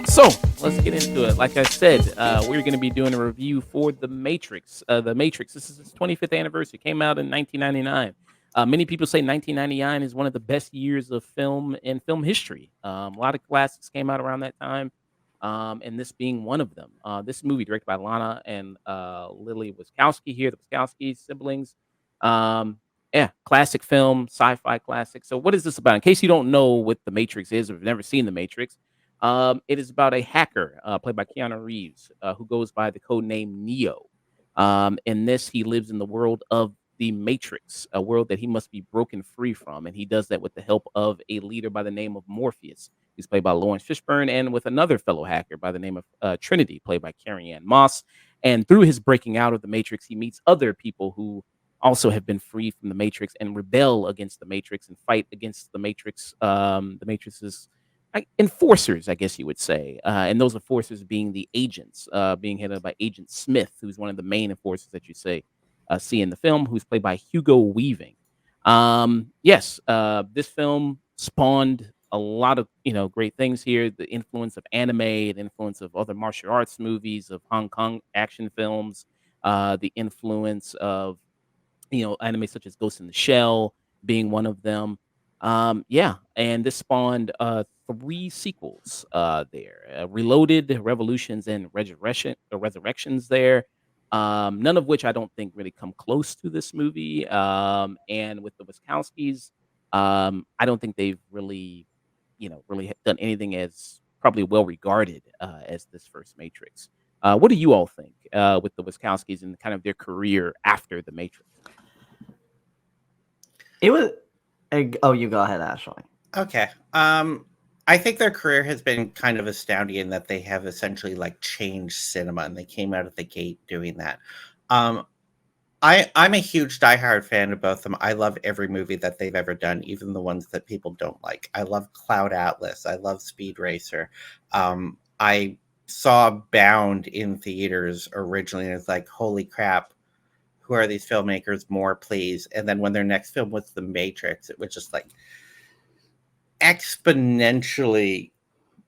So let's get into it. Like I said, we're going to be doing a review for The Matrix. The Matrix. This is its 25th anniversary. It came out in 1999. Many people say 1999 is one of the best years of film in film history. A lot of classics came out around that time, and this being one of them. This movie, directed by Lana and Lily Wachowski, here, the Wachowski siblings. Um, yeah, classic film, sci-fi classic. So, what is this about? In case you don't know what The Matrix is, or have never seen The Matrix, it is about a hacker played by Keanu Reeves who goes by the code name Neo. In this, he lives in the world of the Matrix, a world that he must be broken free from. And he does that with the help of a leader by the name of Morpheus, who's played by Lawrence Fishburne, and with another fellow hacker by the name of Trinity, played by Carrie Ann Moss. And through his breaking out of the Matrix, he meets other people who also have been freed from the Matrix and rebel against the Matrix and fight against the Matrix, the Matrix's enforcers, I guess you would say, and those enforcers being the agents, being headed by Agent Smith, who's one of the main enforcers that you see in the film, who's played by Hugo Weaving. Yes, this film spawned a lot of great things here. The influence of anime, the influence of other martial arts movies, of Hong Kong action films, the influence of anime such as Ghost in the Shell being one of them. Yeah, and this spawned three sequels there: Reloaded, Revolutions, and Resurrections. There, none of which I don't think really come close to this movie. And with the Wachowskis, I don't think they've really done anything as probably well regarded as this first Matrix. What do you all think with the Wachowskis and kind of their career after the Matrix? It was. Oh, you go ahead, Ashley. Okay. I think their career has been kind of astounding in that they have essentially like changed cinema, and they came out of the gate doing that. I'm a huge diehard fan of both of them. I love every movie that they've ever done, even the ones that people don't like. I love Cloud Atlas. I love Speed Racer. I saw Bound in theaters originally, and it's like, holy crap, who are these filmmakers? More, please. And then when their next film was The Matrix, it was just like exponentially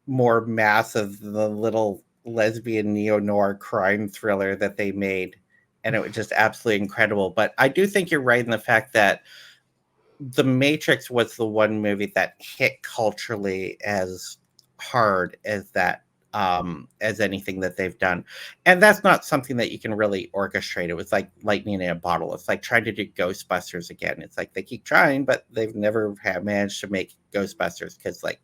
more massive than the little lesbian neo-noir crime thriller that they made. And it was just absolutely incredible. But I do think you're right in the fact that The Matrix was the one movie that hit culturally as hard as that, as anything that they've done. And that's not something that you can really orchestrate. It was like lightning in a bottle. It's like trying to do Ghostbusters again. It's like they keep trying, but they've never managed to make Ghostbusters because like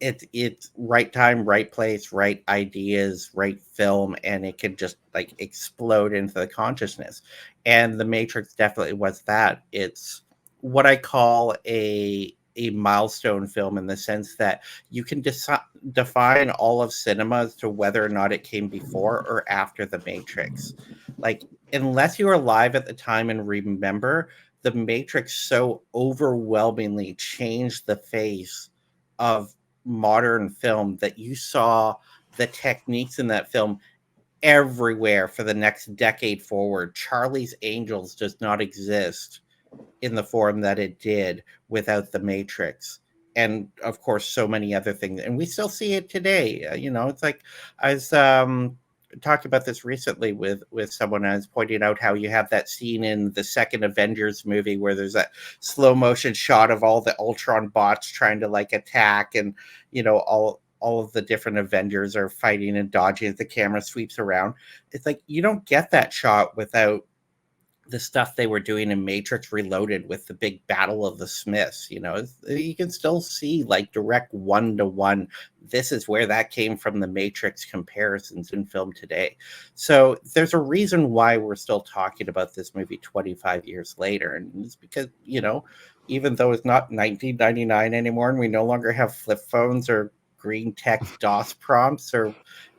it's right time, right place, right ideas, right film, and it can just like explode into the consciousness. And The Matrix definitely was that. It's what I call a milestone film in the sense that you can define all of cinema as to whether or not it came before or after The Matrix. Like, unless you were alive at the time and remember, The Matrix so overwhelmingly changed the face of modern film that you saw the techniques in that film everywhere for the next decade forward. Charlie's Angels does not exist in the form that it did without The Matrix. And of course, so many other things. And we still see it today. It's like I was talking about this recently with someone. I was pointing out how you have that scene in the second Avengers movie where there's that slow motion shot of all the Ultron bots trying to like attack, and all of the different Avengers are fighting and dodging as the camera sweeps around. It's like you don't get that shot without the stuff they were doing in Matrix Reloaded with the big battle of the Smiths. You can still see like direct one-to-one. This is where that came from, the Matrix comparisons in film today. So there's a reason why we're still talking about this movie 25 years later. And it's because, even though it's not 1999 anymore and we no longer have flip phones or green text DOS prompts or,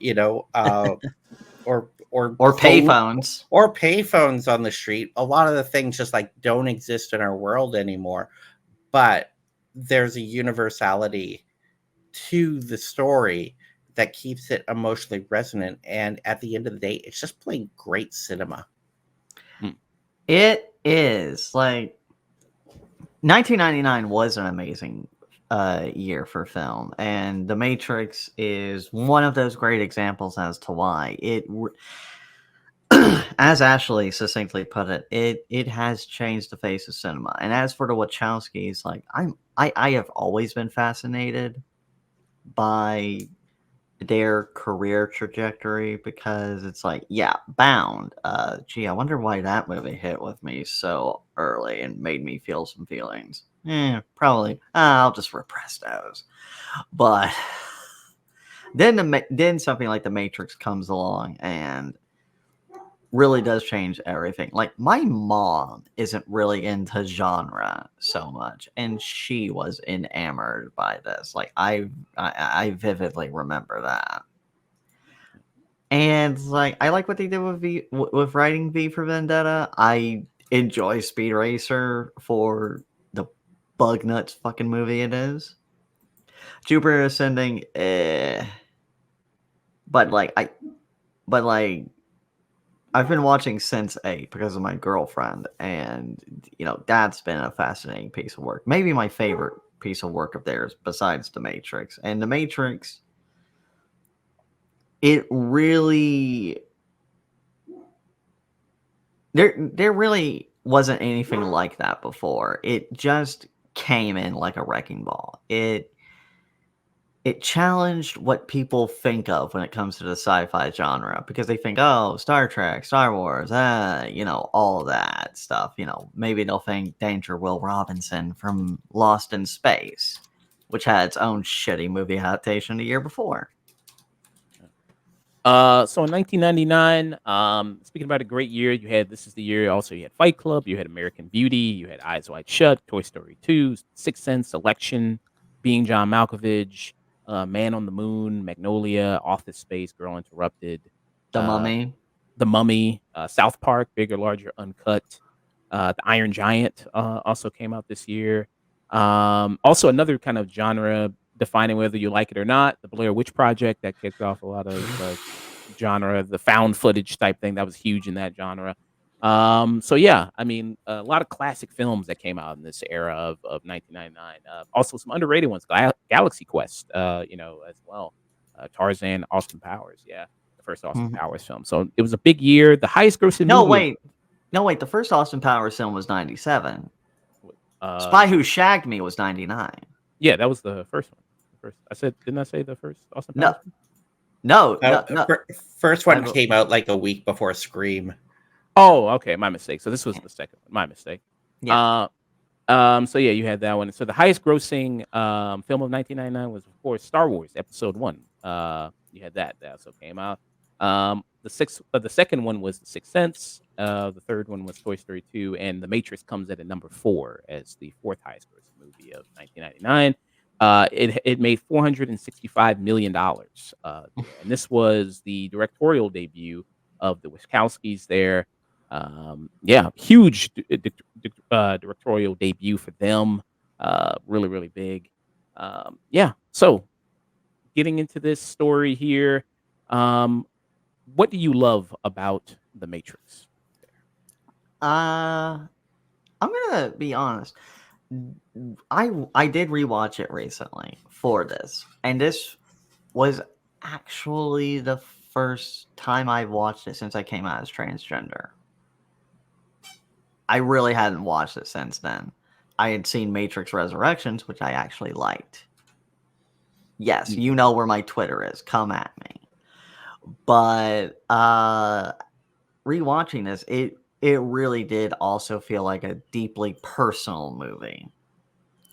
or payphones on the street. A lot of the things just like don't exist in our world anymore, but there's a universality to the story that keeps it emotionally resonant. And at the end of the day, it's just plain great cinema. It is like 1999 was an amazing year for film, and The Matrix is one of those great examples as to why as Ashley succinctly put it has changed the face of cinema. And as for the Wachowskis, like I have always been fascinated by their career trajectory, because it's like, yeah, Bound. Gee, I wonder why that movie hit with me so early and made me feel some feelings. Probably. I'll just repress those. But then something like The Matrix comes along and really does change everything. Like, my mom isn't really into genre so much, and she was enamored by this. Like, I vividly remember that. And like, I like what they did with writing V for Vendetta. I enjoy Speed Racer for the bug nuts fucking movie it is. Jupiter Ascending, but like I've been watching Sense 8 because of my girlfriend, and that's been a fascinating piece of work. Maybe my favorite piece of work of theirs besides The Matrix. And The Matrix, it really there really wasn't anything like that before. It just came in like a wrecking ball. It challenged what people think of when it comes to the sci-fi genre, because they think, oh, Star Trek, Star Wars, all of that stuff. Maybe they'll think Danger Will Robinson from Lost in Space, which had its own shitty movie adaptation the year before. So in 1999, speaking about a great year, this is the year also you had Fight Club, you had American Beauty, you had Eyes Wide Shut, Toy Story 2, Sixth Sense, Election, Being John Malkovich, Man on the Moon, Magnolia, Office Space, Girl Interrupted, The Mummy. The Mummy, South Park, Bigger, Larger, Uncut, The Iron Giant also came out this year. Also another kind of genre defining whether you like it or not, the Blair Witch Project, that kicked off a lot of genre, the found footage type thing that was huge in that genre. So yeah, I mean, a lot of classic films that came out in this era of 1999. Also some underrated ones, Galaxy Quest, as well. Tarzan, Austin Powers, yeah, the first Austin Powers film. So it was a big year. The highest grossing movie. No, wait. The first Austin Powers film was 97. Spy Who Shagged Me was 99. Yeah, that was the first one. Didn't I say the first Austin Powers? No. First one came out like a week before Scream. Oh, okay, my mistake. So this was the second one. My mistake. Yeah. So yeah, you had that one. So the highest grossing film of 1999 was, of course, Star Wars Episode 1. You had that also came out. The second one was The Sixth Sense. The third one was Toy Story 2, and The Matrix comes at a number 4 as the fourth highest grossing movie of 1999. It made $465 million, and this was the directorial debut of the Wachowskis there. Huge directorial debut for them. Really, really big. So getting into this story here, what do you love about The Matrix? I'm gonna be honest. I did rewatch it recently for this, and this was actually the first time I've watched it since I came out as transgender. I really hadn't watched it since then. I had seen Matrix Resurrections, which I actually liked. Yes, you know where my Twitter is. Come at me. But rewatching this, it really did also feel like a deeply personal movie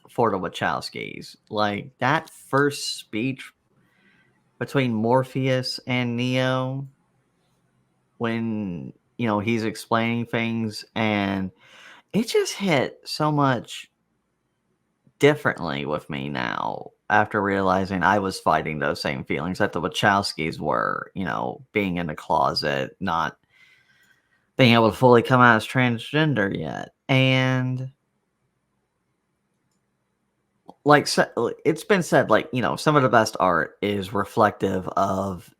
for the Wachowskis. Like, that first speech between Morpheus and Neo, when he's explaining things, and it just hit so much differently with me now after realizing I was fighting those same feelings that the Wachowskis were, being in the closet, not being able to fully come out as transgender yet. And like it's been said, like, some of the best art is reflective of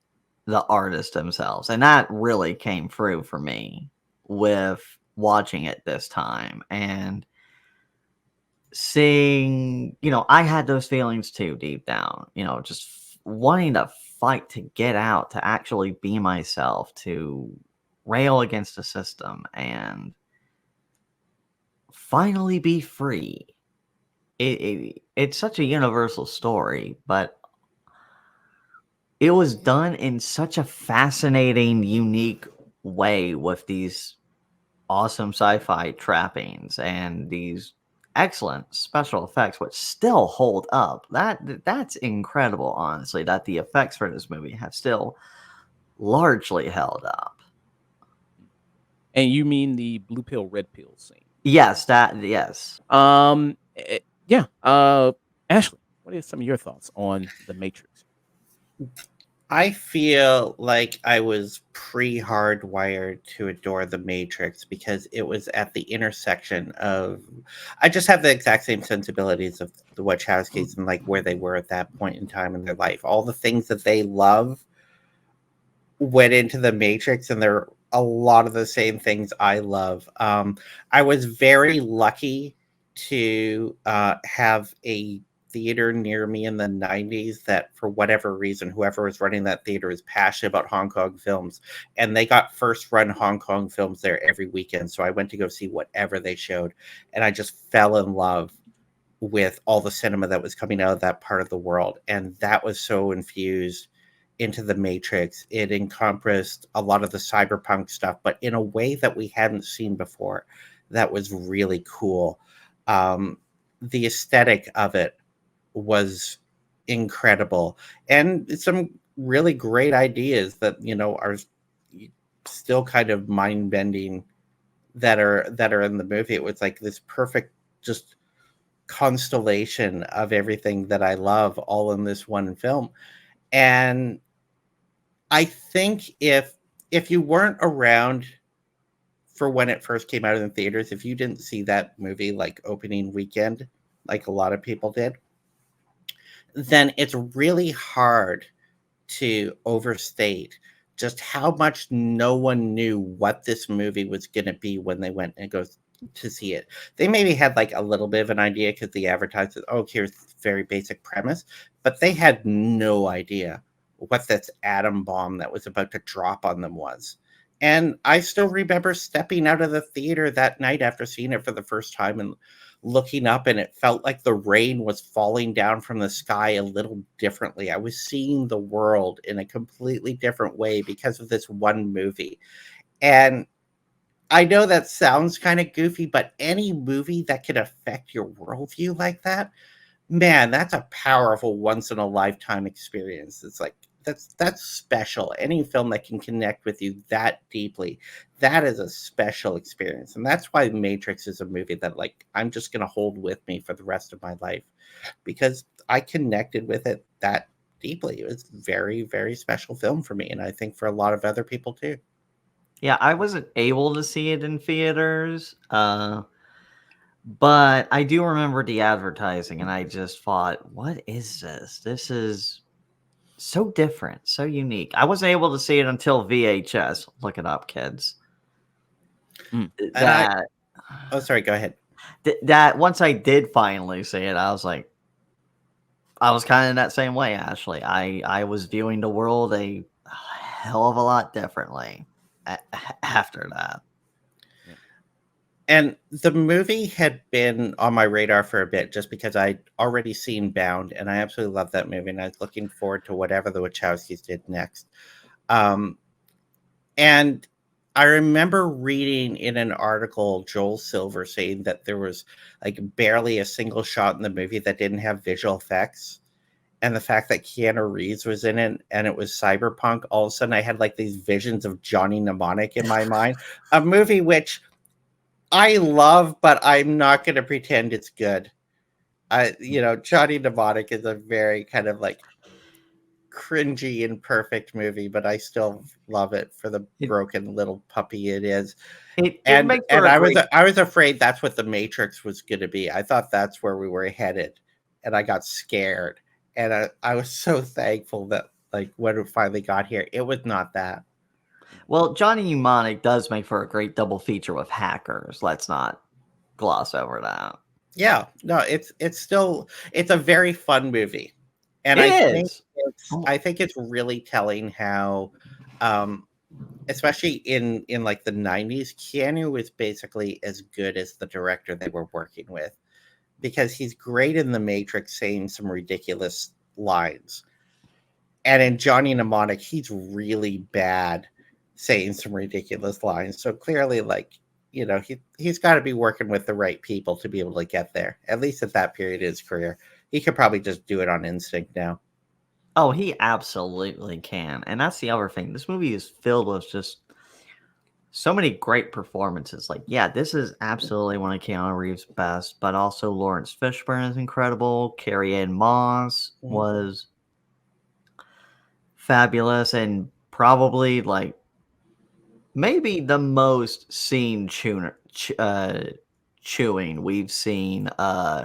the artists themselves, and that really came through for me with watching it this time and seeing, I had those feelings too deep down, just wanting to fight to get out, to actually be myself, to rail against the system and finally be free. It's such a universal story, but it was done in such a fascinating, unique way with these awesome sci-fi trappings and these excellent special effects, which still hold up. That's incredible, honestly, that the effects for this movie have still largely held up. And you mean the blue pill, red pill scene? Yes, yes. Yeah. Ashley, what are some of your thoughts on the Matrix? I feel like I was pre-hardwired to adore The Matrix because it was at the intersection of. I just have the exact same sensibilities of the Wachowskis and like where they were at that point in time in their life. All the things that they love went into The Matrix, and there are a lot of the same things I love. I was very lucky to have a theater near me in the 90s that, for whatever reason, whoever was running that theater was passionate about Hong Kong films, and they got first run Hong Kong films there every weekend. So I went to go see whatever they showed, and I just fell in love with all the cinema that was coming out of that part of the world. And that was so infused into The Matrix. It encompassed a lot of the cyberpunk stuff, but in a way that we hadn't seen before. That was really cool. The aesthetic of it was incredible, and some really great ideas that are still kind of mind bending that are in the movie. It was like this perfect just constellation of everything that I love all in this one film. And I think if you weren't around for when it first came out in the theaters, if you didn't see that movie like opening weekend, like a lot of people did, then it's really hard to overstate just how much no one knew what this movie was going to be when they went and go to see it. They maybe had like a little bit of an idea because they advertised it, oh, here's the very basic premise, but they had no idea what this atom bomb that was about to drop on them was. And I still remember stepping out of the theater that night after seeing it for the first time and looking up, and it felt like the rain was falling down from the sky a little differently. I was seeing the world in a completely different way because of this one movie. And I know that sounds kind of goofy, but any movie that can affect your worldview like that, man, that's a powerful once in a lifetime experience. It's like that's special. Any film that can connect with you that deeply, that is a special experience. And that's why Matrix is a movie that like I'm just going to hold with me for the rest of my life, because I connected with it that deeply. It was very, very special film for me, and I think for a lot of other people too. Yeah, I wasn't able to see it in theaters, but I do remember the advertising, and I just thought, what is this? This is so different, so unique. I wasn't able to see it until VHS. Look it up, kids. Mm. And sorry, go ahead. That once I did finally see it, I was like, I was kind of that same way, Ashley. I was viewing the world a hell of a lot differently after that. And the movie had been on my radar for a bit just because I'd already seen Bound, and I absolutely love that movie, and I was looking forward to whatever the Wachowskis did next. And I remember reading in an article Joel Silver saying that there was like barely a single shot in the movie that didn't have visual effects. And the fact that Keanu Reeves was in it and it was cyberpunk, all of a sudden I had like these visions of Johnny Mnemonic in my mind, a movie which I love, but I'm not going to pretend it's good. Johnny Mnemonic is a very kind of like cringy, imperfect movie, but I still love it for the broken little puppy it is. It makes for And a I great. was afraid that's what The Matrix was going to be. I thought that's where we were headed and I got scared. And I was so thankful that like when it finally got here, it was not that. Well, Johnny Mnemonic does make for a great double feature with Hackers. Let's not gloss over that. Yeah, no, it's a very fun movie, and It is. I think it's really telling how, um, especially in like the 90s, Keanu was basically as good as the director they were working with, because he's great in The Matrix saying some ridiculous lines, and in Johnny Mnemonic he's really bad saying some ridiculous lines. So clearly, like, he's got to be working with the right people to be able to get there, at least at that period of his career. He could probably just do it on instinct now. Oh, he absolutely can. And that's the other thing. This movie is filled with just so many great performances. Like, yeah, this is absolutely one of Keanu Reeves' best, but also Lawrence Fishburne is incredible. Carrie-Anne Moss was fabulous, and probably like maybe the most scene chewing we've seen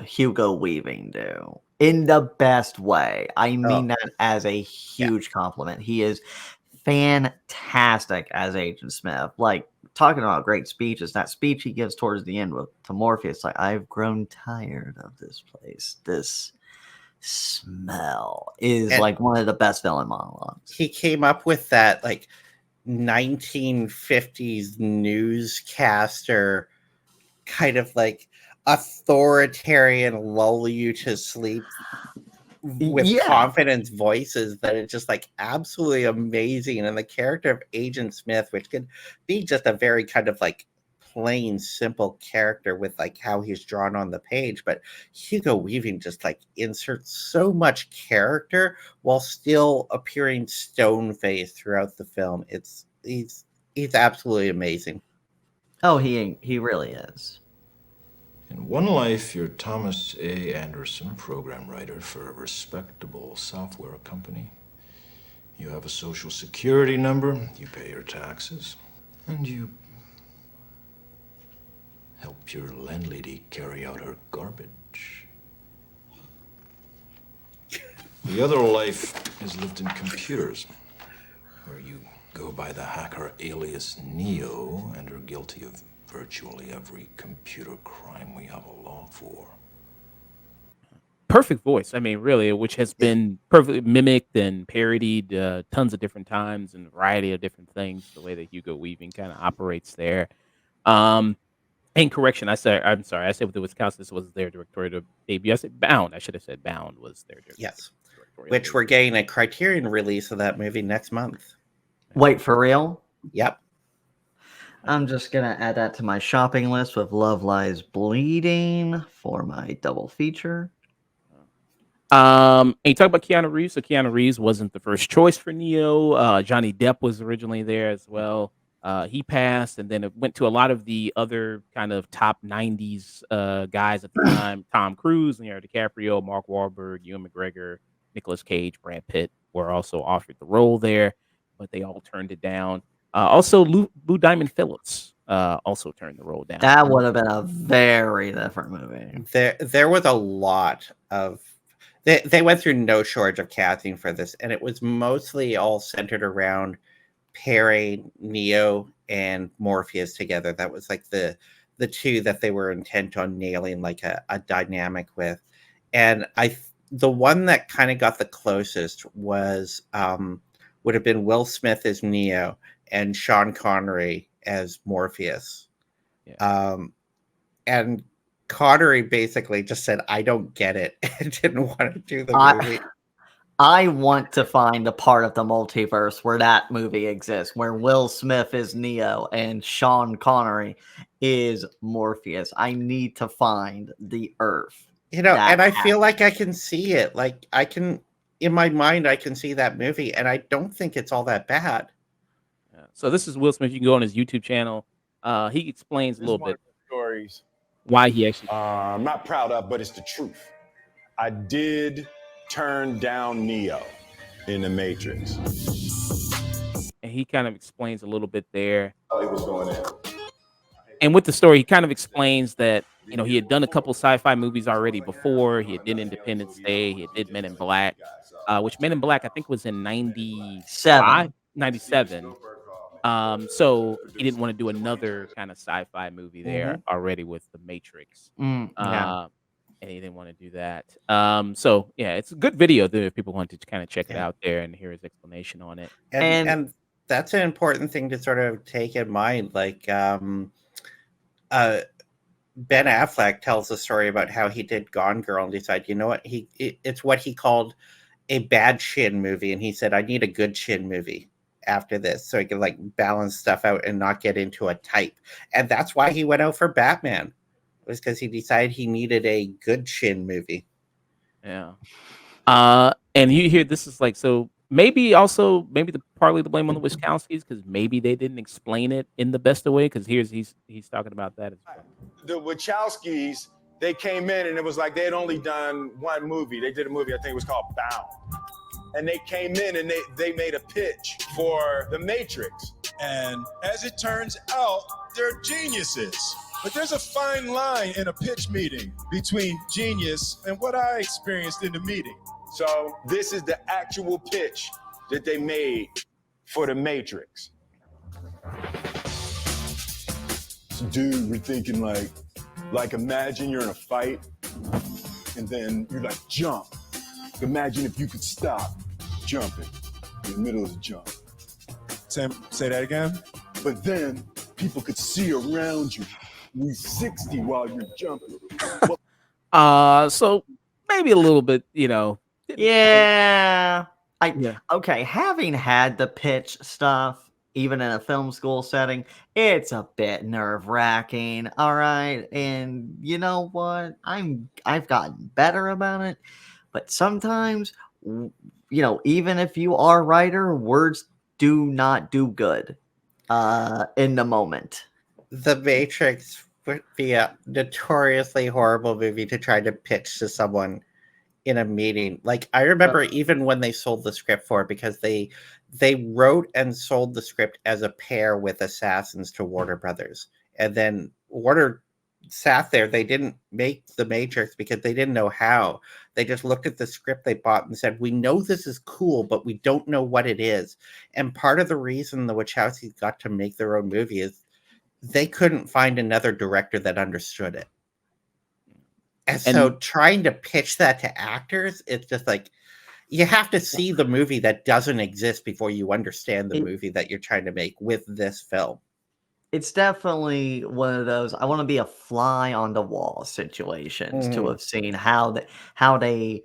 Hugo Weaving do in the best way. I mean that as a huge compliment. He is fantastic as Agent Smith. Like, talking about great speeches, that speech he gives towards the end to Morpheus, like, I've grown tired of this place. This smell is like one of the best villain monologues. He came up with that like 1950s newscaster kind of like authoritarian lull you to sleep with confidence voices that is just like absolutely amazing. And the character of Agent Smith, which could be just a very kind of like plain simple character with like how he's drawn on the page, but Hugo Weaving just like inserts so much character while still appearing stone-faced throughout the film. He's absolutely amazing. Oh, he really is. In one life, you're Thomas A. Anderson, program writer for a respectable software company. You have a social security number, you pay your taxes, and you help your landlady carry out her garbage. The other life is lived in computers, where you go by the hacker alias Neo and are guilty of virtually every computer crime we have a law for. Perfect voice. I mean, really, which has been perfectly mimicked and parodied tons of different times and a variety of different things. The way that Hugo Weaving kind of operates there. And correction, I'm sorry. I said with the Wisconsin, this was their directorial debut. I said Bound. I should have said Bound was their directorial. Yes, which we're getting a Criterion release of that movie next month. Wait, for real? Yep. I'm just gonna add that to my shopping list with Love Lies Bleeding for my double feature. And you talk about Keanu Reeves. So Keanu Reeves wasn't the first choice for Neo. Johnny Depp was originally there as well. He passed, and then it went to a lot of the other kind of top 90s guys at the time. Tom Cruise, Leonardo DiCaprio, Mark Wahlberg, Ewan McGregor, Nicolas Cage, Brad Pitt were also offered the role there, but they all turned it down. Also, Lou Diamond Phillips also turned the role down. That would have been a very different movie. There was a lot of... They went through no shortage of casting for this, and it was mostly all centered around pairing Neo and Morpheus together. That was like the two that they were intent on nailing like a dynamic with. And the one that kind of got the closest was would have been Will Smith as Neo and Sean Connery as Morpheus. Yeah. And Connery basically just said, I don't get it, and didn't want to do the movie. I want to find a part of the multiverse where that movie exists, where Will Smith is Neo and Sean Connery is Morpheus. I need to find the Earth. And I feel like I can see it. Like, in my mind, I can see that movie, and I don't think it's all that bad. Yeah. So this is Will Smith. You can go on his YouTube channel. He explains a little bit stories why he actually... I'm not proud of, but it's the truth. I did turn down Neo in the Matrix. And he kind of explains a little bit there. He was going in. And with the story, he kind of explains that he had done a couple sci-fi movies already before. He had did Independence Day. He had did Men in Black, which Men in Black I think was in 95, 97. So he didn't want to do another kind of sci-fi movie there already with The Matrix. Yeah. And he didn't want to do that. So yeah, it's a good video though if people want to kind of check it Yeah. out there and hear his explanation on it. And that's an important thing to sort of take in mind. Like Ben Affleck tells a story about how he did Gone Girl and decided, you know what, it's what he called a bad Shin movie, and he said, I need a good Shin movie after this so he can like balance stuff out and not get into a type. And that's why he went out for Batman. It was because he decided he needed a good Shin movie. Yeah. And you hear this is like, so maybe partly the blame on the Wachowskis because maybe they didn't explain it in the best way. Because he's talking about that as well. The Wachowskis, they came in and it was like they had only done one movie. They did a movie, I think it was called Bound. And they came in and they made a pitch for The Matrix. And as it turns out, they're geniuses. But there's a fine line in a pitch meeting between genius and what I experienced in the meeting. So this is the actual pitch that they made for The Matrix. So, dude, we're thinking like imagine you're in a fight and then you're like, jump. Imagine if you could stop jumping in the middle of the jump. Say that again? But then people could see around you. 360 while you're jumping. So maybe a little bit, Yeah. Yeah. Okay, having had the pitch stuff, even in a film school setting, it's a bit nerve-wracking. All right. And you know what? I've gotten better about it. But sometimes, even if you are a writer, words do not do good in the moment. The Matrix would be a notoriously horrible movie to try to pitch to someone in a meeting. Like I remember even when they sold the script for it, because they wrote and sold the script as a pair with Assassins to Warner Brothers. And then Warner sat there. They didn't make The Matrix because they didn't know how. They just looked at the script they bought and said, we know this is cool, but we don't know what it is. And part of the reason the Wachowskis got to make their own movie is they couldn't find another director that understood it. And so trying to pitch that to actors, it's just like, you have to see the movie that doesn't exist before you understand the movie that you're trying to make with this film. It's definitely one of those I want to be a fly on the wall situations to have seen how they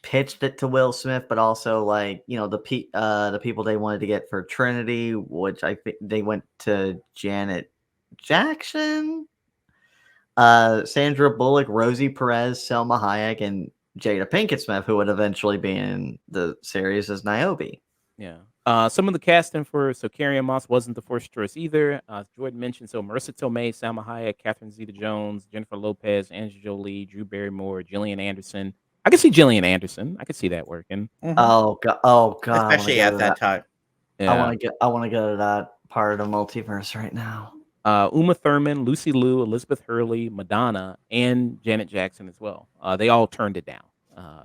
pitched it to Will Smith, but also the people they wanted to get for Trinity, which I think they went to Janet Jackson, Sandra Bullock, Rosie Perez, Selma Hayek, and Jada Pinkett Smith, who would eventually be in the series as Niobe. Yeah. Some of the casting for Carrie-Anne Moss wasn't the first choice either. Jordan mentioned Marissa Tomei, Salma Hayek, Catherine Zeta-Jones, Jennifer Lopez, Angelina Jolie, Drew Barrymore, Gillian Anderson. I could see Gillian Anderson. I could see that working. Oh god! Especially at that time. Yeah. I want to go to that part of the multiverse right now. Uma Thurman, Lucy Liu, Elizabeth Hurley, Madonna, and Janet Jackson as well. They all turned it down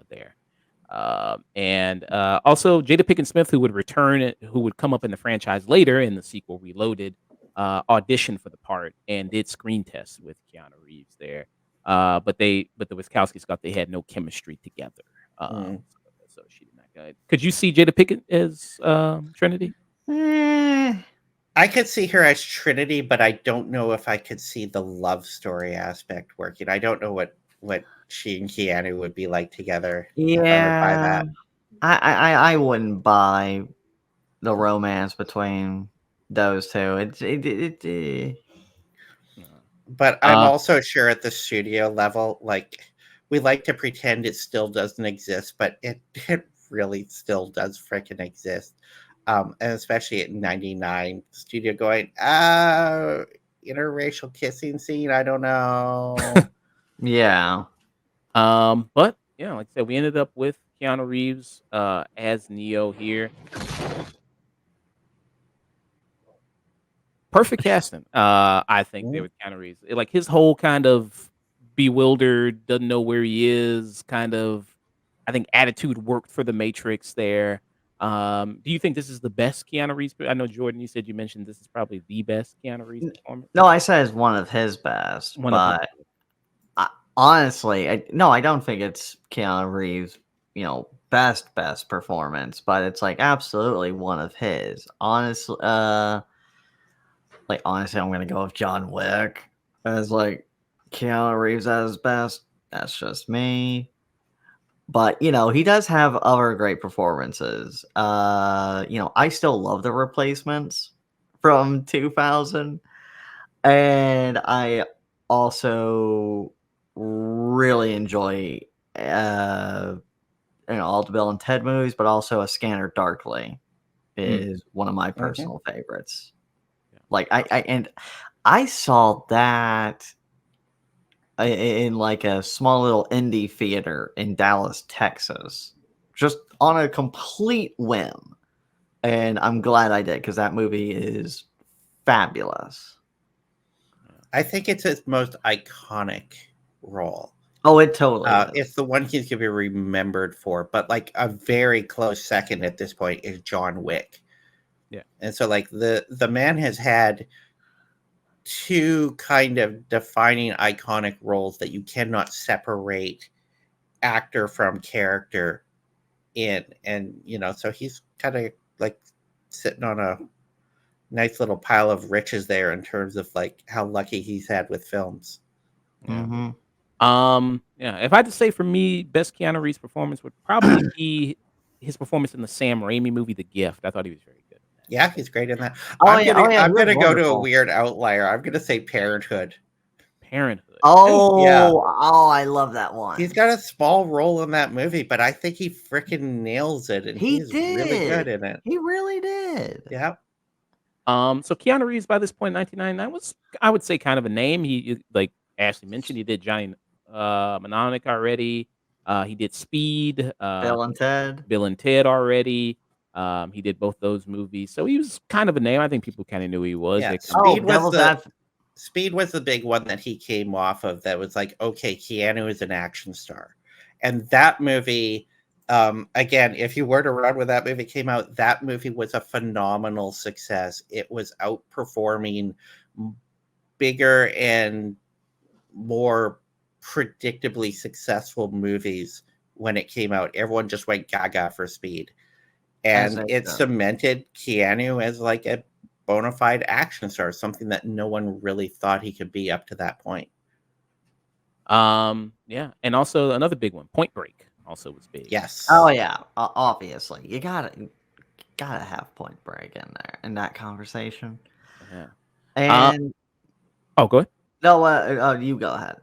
there. And also Jada Pinkett Smith, who would return, who would come up in the franchise later in the sequel Reloaded, auditioned for the part and did screen tests with Keanu Reeves there. But the Wachowskis thought they had no chemistry together. So she did not go. Could you see Jada Pinkett as Trinity? I could see her as Trinity, but I don't know if I could see the love story aspect working. I don't know what she and Keanu would be like together. Yeah, if I would buy that. I wouldn't buy the romance between those two. But I'm also sure at the studio level, like we like to pretend it still doesn't exist, but it really still does freaking exist. And especially at 99, studio going, interracial kissing scene. I don't know. Yeah. But yeah, like I said, we ended up with Keanu Reeves as Neo here. Perfect casting, I think, there with Keanu Reeves. Like his whole kind of bewildered, doesn't know where he is, kind of. I think attitude worked for the Matrix there. Do you think this is the best Keanu Reeves? I know Jordan, you mentioned this is probably the best Keanu Reeves performance. No, I said it's one of his best, One of his. but honestly, I don't think it's Keanu Reeves, best performance, but it's like absolutely one of his. Honestly, honestly, I'm gonna go with John Wick as like Keanu Reeves at his best. That's just me. But he does have other great performances. I still love The Replacements from 2000, and I also really enjoy all the Bill and Ted movies, but also A Scanner Darkly is one of my personal favorites. Yeah. Like I saw that in like a small little indie theater in Dallas, Texas, just on a complete whim. And I'm glad I did, because that movie is fabulous. I think it's his most iconic role. Oh, it totally is. It's the one he's going to be remembered for, but like a very close second at this point is John Wick. Yeah. And so like the man has had two kind of defining iconic roles that you cannot separate actor from character in. And, so he's kind of like sitting on a nice little pile of riches there in terms of like how lucky he's had with films. Mm-hmm. Yeah, if I had to say for me, best Keanu Reeves performance would probably be his performance in the Sam Raimi movie, The Gift. I thought he was very good. Yeah, he's great in that. Oh, I'm yeah, gonna go to a wonderful. weird outlier. I'm gonna say Parenthood. Parenthood. Oh, Yeah. oh, I love that one. He's got a small role in that movie, but I think he freaking nails it, and He he's really good in it. He really did. Yeah. So Keanu Reeves by this point, 1999 was, I would say, kind of a name. He, like Ashley mentioned, he did Johnny Mnemonic already. He did Speed. Bill and Ted. Bill and Ted already. He did both those movies, so he was kind of a name. I think people kind of knew who he was. Yeah, Speed was the big one that he came off of. That was like, okay, Keanu is an action star, and that movie. Again, if you were to run when that movie came out, that movie was a phenomenal success. It was outperforming bigger and more predictably successful movies when it came out. Everyone just went gaga for Speed. And it cemented Keanu as like a bona fide action star, something that no one really thought he could be up to that point. Yeah, and also another big one, Point Break, also was big. Yes. Oh yeah, obviously you gotta have Point Break in there in that conversation. Yeah. And go ahead. No, you go ahead.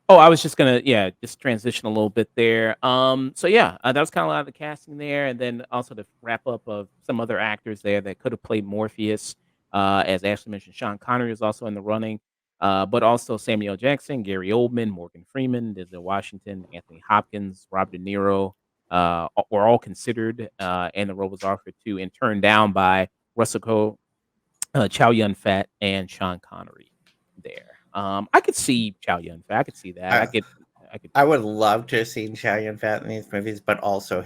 Oh, I was just gonna, just transition a little bit there. So yeah, that was kind of a lot of the casting there, and then also the wrap up of some other actors there that could have played Morpheus. As Ashley mentioned, Sean Connery is also in the running, but also Samuel Jackson, Gary Oldman, Morgan Freeman, Denzel Washington, Anthony Hopkins, Robert De Niro, were all considered, and the role was offered to and turned down by Russell Crowe, Chow Yun-fat, and Sean Connery there. I could see Chow Yun-fat. I could see that. I could. I would love to have seen Chow Yun-fat in these movies, but also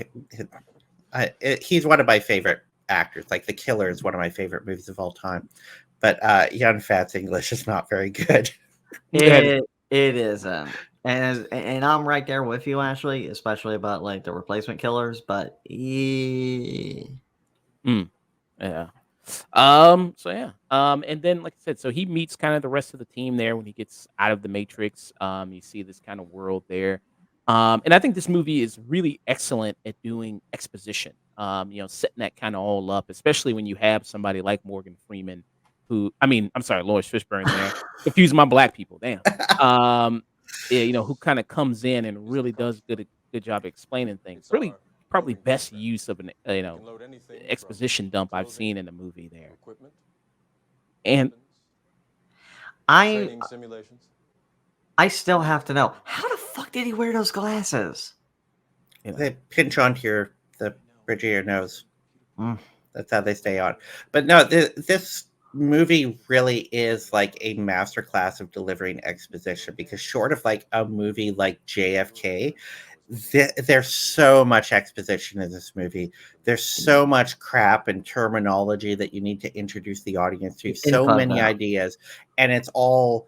he's one of my favorite actors. Like The Killer is one of my favorite movies of all time. But Yun-fat's English is not very good. It isn't. And I'm right there with you, Ashley, especially about like the Replacement Killers, but yeah. And then like I said, so he meets kind of the rest of the team there when he gets out of the Matrix. You see this kind of world there. And I think this movie is really excellent at doing exposition. Setting that kind of all up, especially when you have somebody like Morgan Freeman, Lawrence Fishburne there. Confusing my black people, damn. Who kind of comes in and really does good job explaining things. Really, probably best use of an exposition dump I've seen in a movie there. And I still have to know, how the fuck did he wear those glasses? They pinch onto the bridge of your nose. That's how they stay on. But no, this movie really is like a masterclass of delivering exposition, because short of like a movie like JFK, there's so much exposition in this movie. There's so much crap and terminology that you need to introduce the audience to, so Info many dump. ideas, and it's all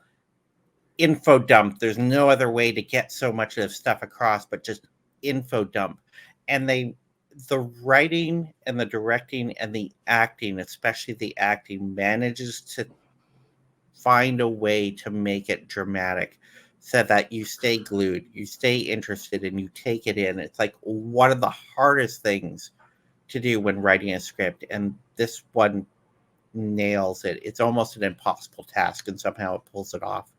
info dump. There's no other way to get so much of stuff across but just info dump. And the writing and the directing and the acting, especially the acting, manages to find a way to make it dramatic so that you stay glued, you stay interested, and you take it in. It's like one of the hardest things to do when writing a script, and this one nails it. It's almost an impossible task, and somehow it pulls it off.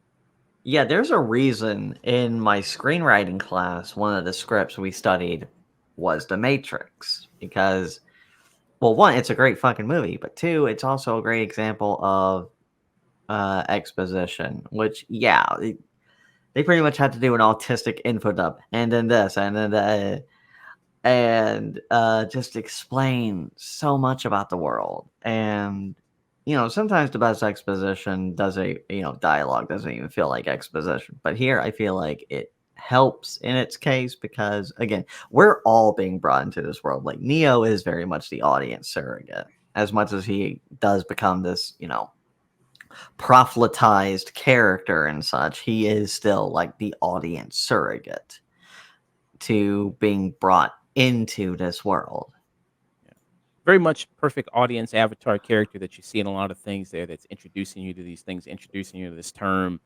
Yeah, there's a reason in my screenwriting class, one of the scripts we studied was The Matrix. Because, well, one, it's a great fucking movie, but two, it's also a great example of exposition, which, yeah, they pretty much had to do an autistic info dump, and then this, and then that, and just explain so much about the world. And sometimes the best exposition dialogue doesn't even feel like exposition, but here I feel like it helps in its case, because again, we're all being brought into this world. Like, Neo is very much the audience surrogate, as much as he does become this proselytized character and such. He is still like the audience surrogate to being brought into this world. Very much perfect audience avatar character that you see in a lot of things there, that's introducing you to these things, introducing you to this term.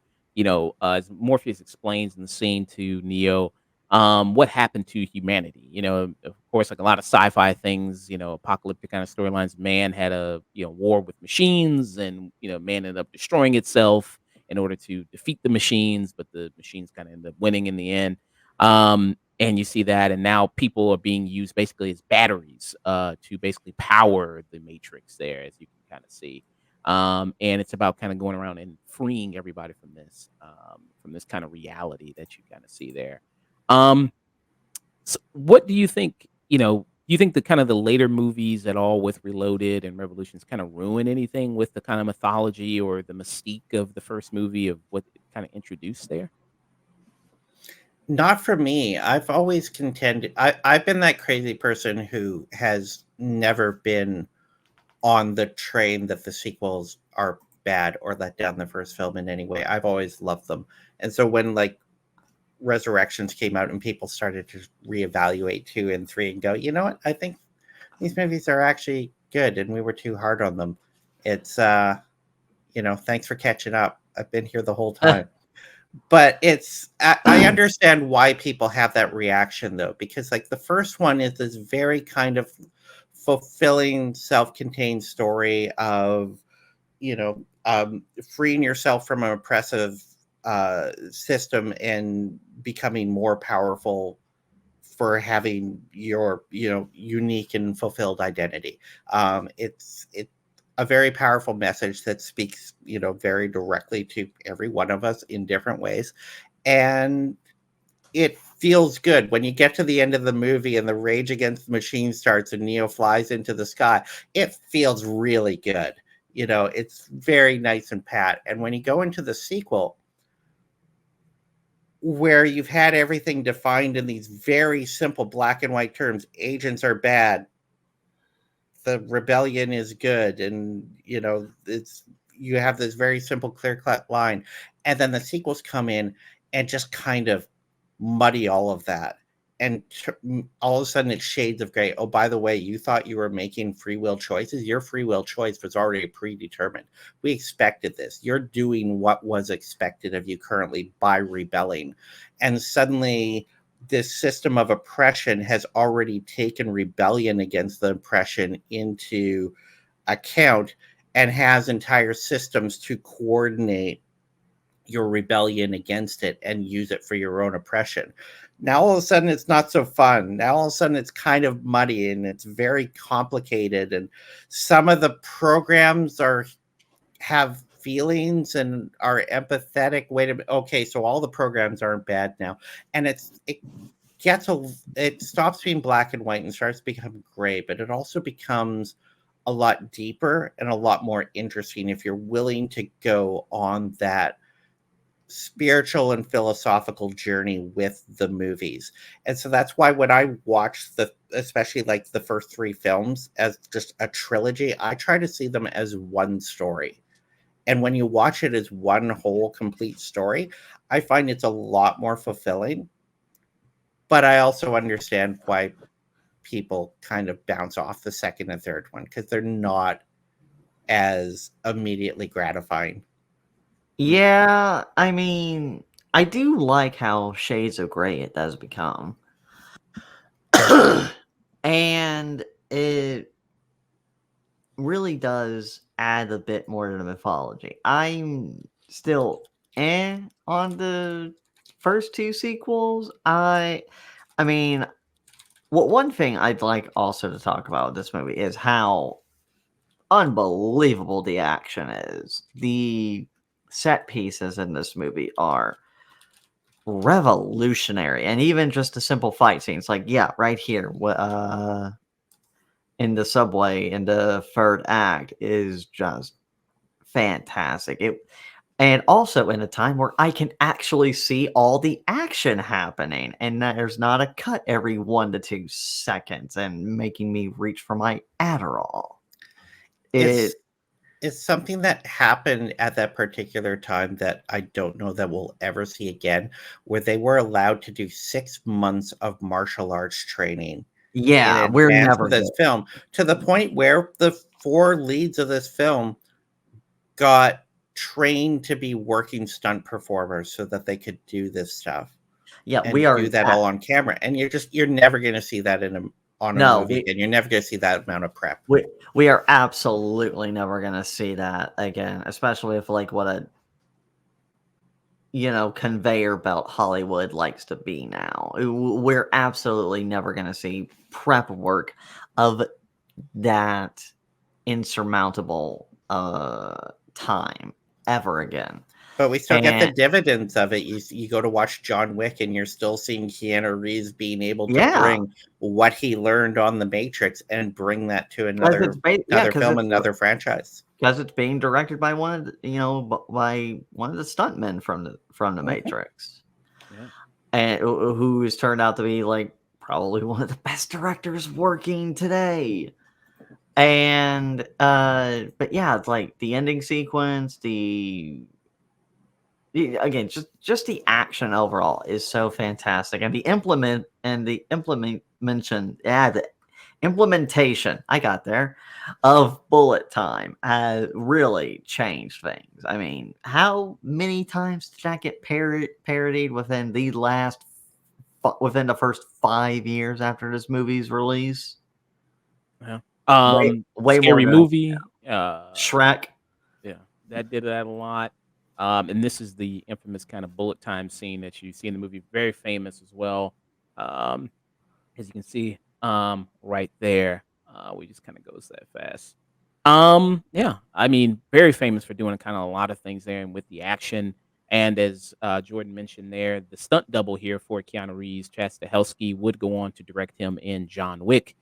As Morpheus explains in the scene to Neo, what happened to humanity. Of course, like a lot of sci-fi things, apocalyptic kind of storylines, man had a war with machines, and man ended up destroying itself in order to defeat the machines, but the machines kind of end up winning in the end. And you see that, and now people are being used basically as batteries to basically power the Matrix there, as you can kind of see. And it's about kind of going around and freeing everybody from this kind of reality that you kind of see there. Um, so what do you think? Do you think the kind of the later movies at all with Reloaded and Revolutions kind of ruin anything with the kind of mythology or the mystique of the first movie, of what it kind of introduced there? Not for me. I've always contended. I've been that crazy person who has never been on the train that the sequels are bad or let down the first film in any way. I've always loved them. And so when like Resurrections came out and people started to reevaluate 2 and 3 and go, you know what? I think these movies are actually good and we were too hard on them. It's thanks for catching up. I've been here the whole time. But I understand why people have that reaction, though, because like the first one is this very kind of fulfilling, self-contained story of freeing yourself from an oppressive system and becoming more powerful for having your unique and fulfilled identity. It's a very powerful message that speaks very directly to every one of us in different ways, and it feels good when you get to the end of the movie and the Rage Against the Machine starts and Neo flies into the sky. It feels really good. It's very nice and pat. And when you go into the sequel, where you've had everything defined in these very simple black and white terms, agents are bad, the rebellion is good, and you have this very simple, clear-cut line, and then the sequels come in and just kind of muddy all of that, and all of a sudden it's shades of gray. Oh, by the way, you thought you were making free will choices. Your free will choice was already predetermined. We expected this. You're doing what was expected of you currently by rebelling, and suddenly this system of oppression has already taken rebellion against the oppression into account and has entire systems to coordinate your rebellion against it and use it for your own oppression. Now all of a sudden it's not so fun. Now all of a sudden it's kind of muddy and it's very complicated, and some of the programs have feelings and are empathetic. Wait a minute. Okay, so all the programs aren't bad now. And it stops being black and white and starts becoming gray, but it also becomes a lot deeper and a lot more interesting if you're willing to go on that spiritual and philosophical journey with the movies. And so that's why when I watch especially like the first 3 films as just a trilogy, I try to see them as one story. And when you watch it as one whole complete story, I find it's a lot more fulfilling. But I also understand why people kind of bounce off the second and third one, because they're not as immediately gratifying. Yeah, I mean, I do like how Shades of Grey it does become. And it really does add a bit more to the mythology. I'm still on the first 2 sequels. I mean, one thing I'd like also to talk about with this movie is how unbelievable the action is. The set pieces in this movie are revolutionary, and even just the simple fight scenes, like right here, in the subway in the third act is just fantastic. And also in a time where I can actually see all the action happening, and there's not a cut every 1 to 2 seconds and making me reach for my Adderall. It's something that happened at that particular time that I don't know that we'll ever see again, where they were allowed to do 6 months of martial arts training in We're advance never of this film, to the point where the 4 leads of this film got trained to be working stunt performers so that they could do this stuff. And we are do that all on camera. And you're never going to see that on a movie again. You're never going to see that amount of prep. We are absolutely never going to see that again, especially if like what a conveyor belt Hollywood likes to be now. We're absolutely never going to see prep work of that insurmountable time ever again. But we still get the dividends of it. You go to watch John Wick, and you're still seeing Keanu Reeves being able to bring what he learned on The Matrix and bring that to another film, another franchise. Because it's being directed by one of the stuntmen from the Matrix, and who has turned out to be like probably one of the best directors working today. And but yeah, it's like the ending sequence, again, just the action overall is so fantastic, and the implementation I got there of bullet time has really changed things. I mean, how many times did that get parodied within the first 5 years after this movie's release? Yeah. Way Scary more Movie. Shrek. Yeah, that did that a lot. And this is the infamous kind of bullet time scene that you see in the movie. Very famous as well. As you can see right there. We just kind of goes that fast. Yeah, I mean, very famous for doing kind of a lot of things there and with the action. And as Jordan mentioned there, the stunt double here for Keanu Reeves, Chad Stahelski, would go on to direct him in John Wick,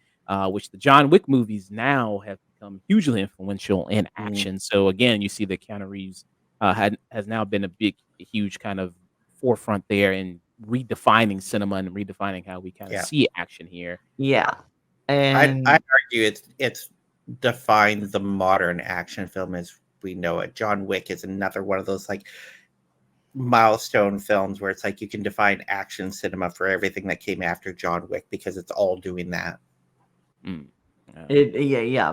which the John Wick movies now have become hugely influential in action. So again, you see that Keanu Reeves has now been a huge kind of forefront there in redefining cinema and redefining how we kind of see action here. Yeah, and I argue it's defined the modern action film as we know it. John Wick is another one of those like milestone films where it's like you can define action cinema for everything that came after John Wick because it's all doing that.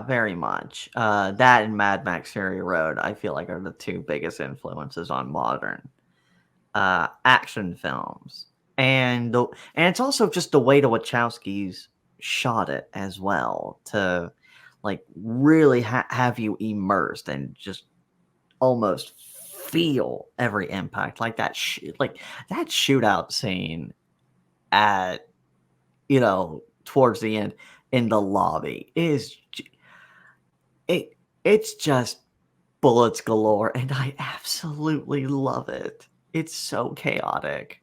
Very much. That and Mad Max Fury Road, I feel like, are the 2 biggest influences on modern action films, and it's also just the way the Wachowskis shot it as well to like really have you immersed and just almost feel every impact, like that that shootout scene at towards the end in the lobby is it's just bullets galore, and I absolutely love it. It's so chaotic.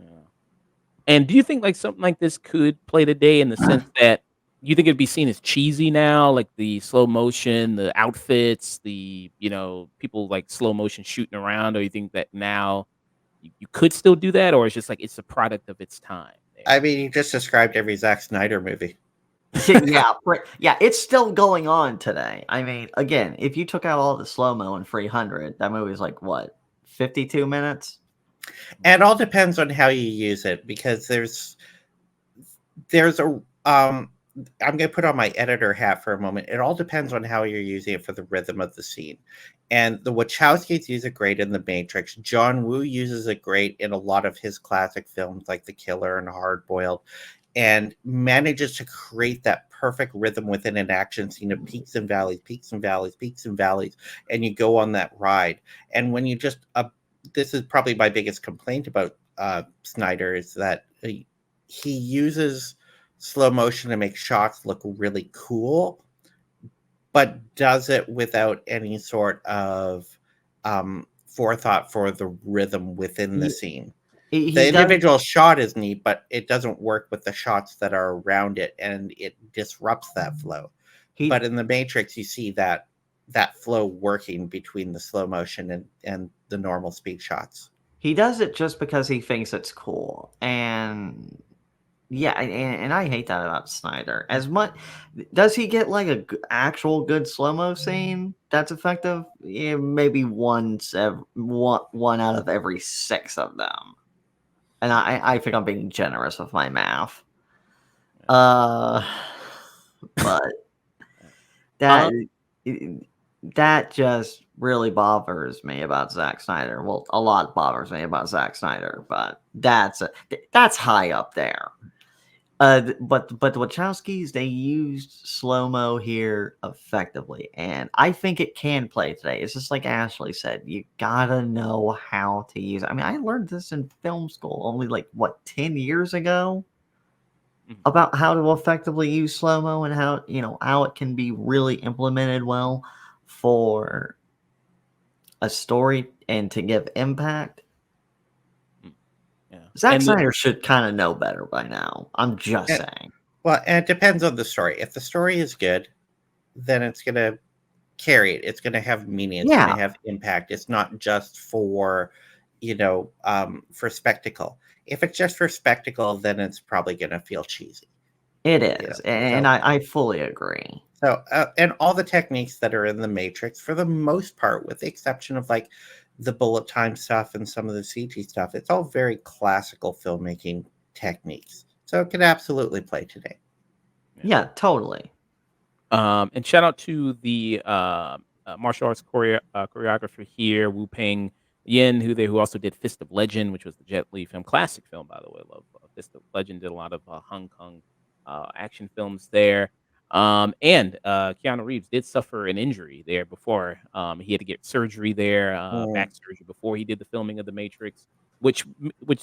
Yeah. And do you think like something like this could play today in the sense that You think it'd be seen as cheesy now, like the slow motion, the outfits, people like slow motion shooting around, or you think that now you could still do that, or it's just like it's a product of its time there? I mean, you just described every Zack Snyder movie. Yeah, yeah, it's still going on today. I mean, again, if you took out all the slow-mo in 300, that movie's like, what, 52 minutes? And it all depends on how you use it, because there's a I'm going to put on my editor hat for a moment. It all depends on how you're using it for the rhythm of the scene. And the Wachowskis use it great in The Matrix. John Woo uses it great in a lot of his classic films like The Killer and Hard Boiled, and manages to create that perfect rhythm within an action scene of peaks and valleys, peaks and valleys, peaks and valleys, and you go on that ride. And when you just this is probably my biggest complaint about Snyder, is that he uses slow motion to make shots look really cool, but does it without any sort of forethought for the rhythm within the scene. He The does, individual shot is neat, but it doesn't work with the shots that are around it, and it disrupts that flow. he, But in The Matrix, you see that flow working between the slow motion and the normal speed shots. he does it just because he thinks it's cool. And yeah, and I hate that about Snyder. As much, does he get like a actual good slow-mo scene that's effective? Yeah, maybe one out of every 6 of them. And I think I'm being generous with my math. But that just really bothers me about Zack Snyder. Well, a lot bothers me about Zack Snyder, but that's high up there. But the Wachowskis, they used slow-mo here effectively, and I think it can play today. It's just like Ashley said, you gotta know how to use it. I mean, I learned this in film school only 10 years ago about how to effectively use slow-mo and how it can be really implemented well for a story and to give impact. Yeah. Zack Snyder should kind of know better by now. I'm just saying. Well, and it depends on the story. If the story is good, then it's going to carry it. It's going to have meaning. It's going to have impact. It's not just for, for spectacle. If it's just for spectacle, then it's probably going to feel cheesy. It is. And I fully agree. So, and all the techniques that are in The Matrix, for the most part, with the exception of like the bullet time stuff and some of the CG stuff, it's all very classical filmmaking techniques. So it can absolutely play today. Yeah, totally. And shout out to the martial arts choreographer here, Wu Peng Yin, who also did Fist of Legend, which was the Jet Li film, classic film, by the way. Love Fist of Legend. Did a lot of Hong Kong action films there. And Keanu Reeves did suffer an injury there before. He had to get surgery there, back surgery, before he did the filming of The Matrix, which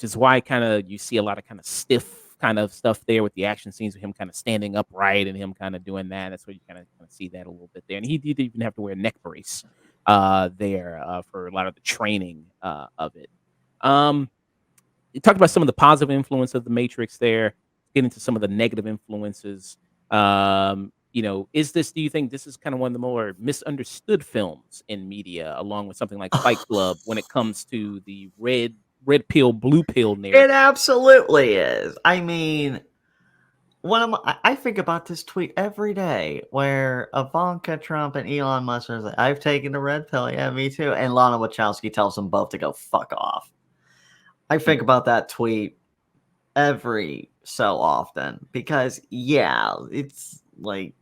is why kind of you see a lot of kind of stiff kind of stuff there with the action scenes of him kind of standing upright and him kind of doing that. That's where you kind of see that a little bit there. And he did even have to wear a neck brace there for a lot of the training of it. You talked about some of the positive influence of The Matrix there. Get into some of the negative influences. Do you think this is kind of one of the more misunderstood films in media, along with something like Fight Club, when it comes to the red pill, blue pill narrative? It absolutely is. I mean, I think about this tweet every day where Ivanka Trump and Elon Musk are like, I've taken the red pill. Yeah, me too. And Lana Wachowski tells them both to go fuck off. I think about that tweet every so often because, it's like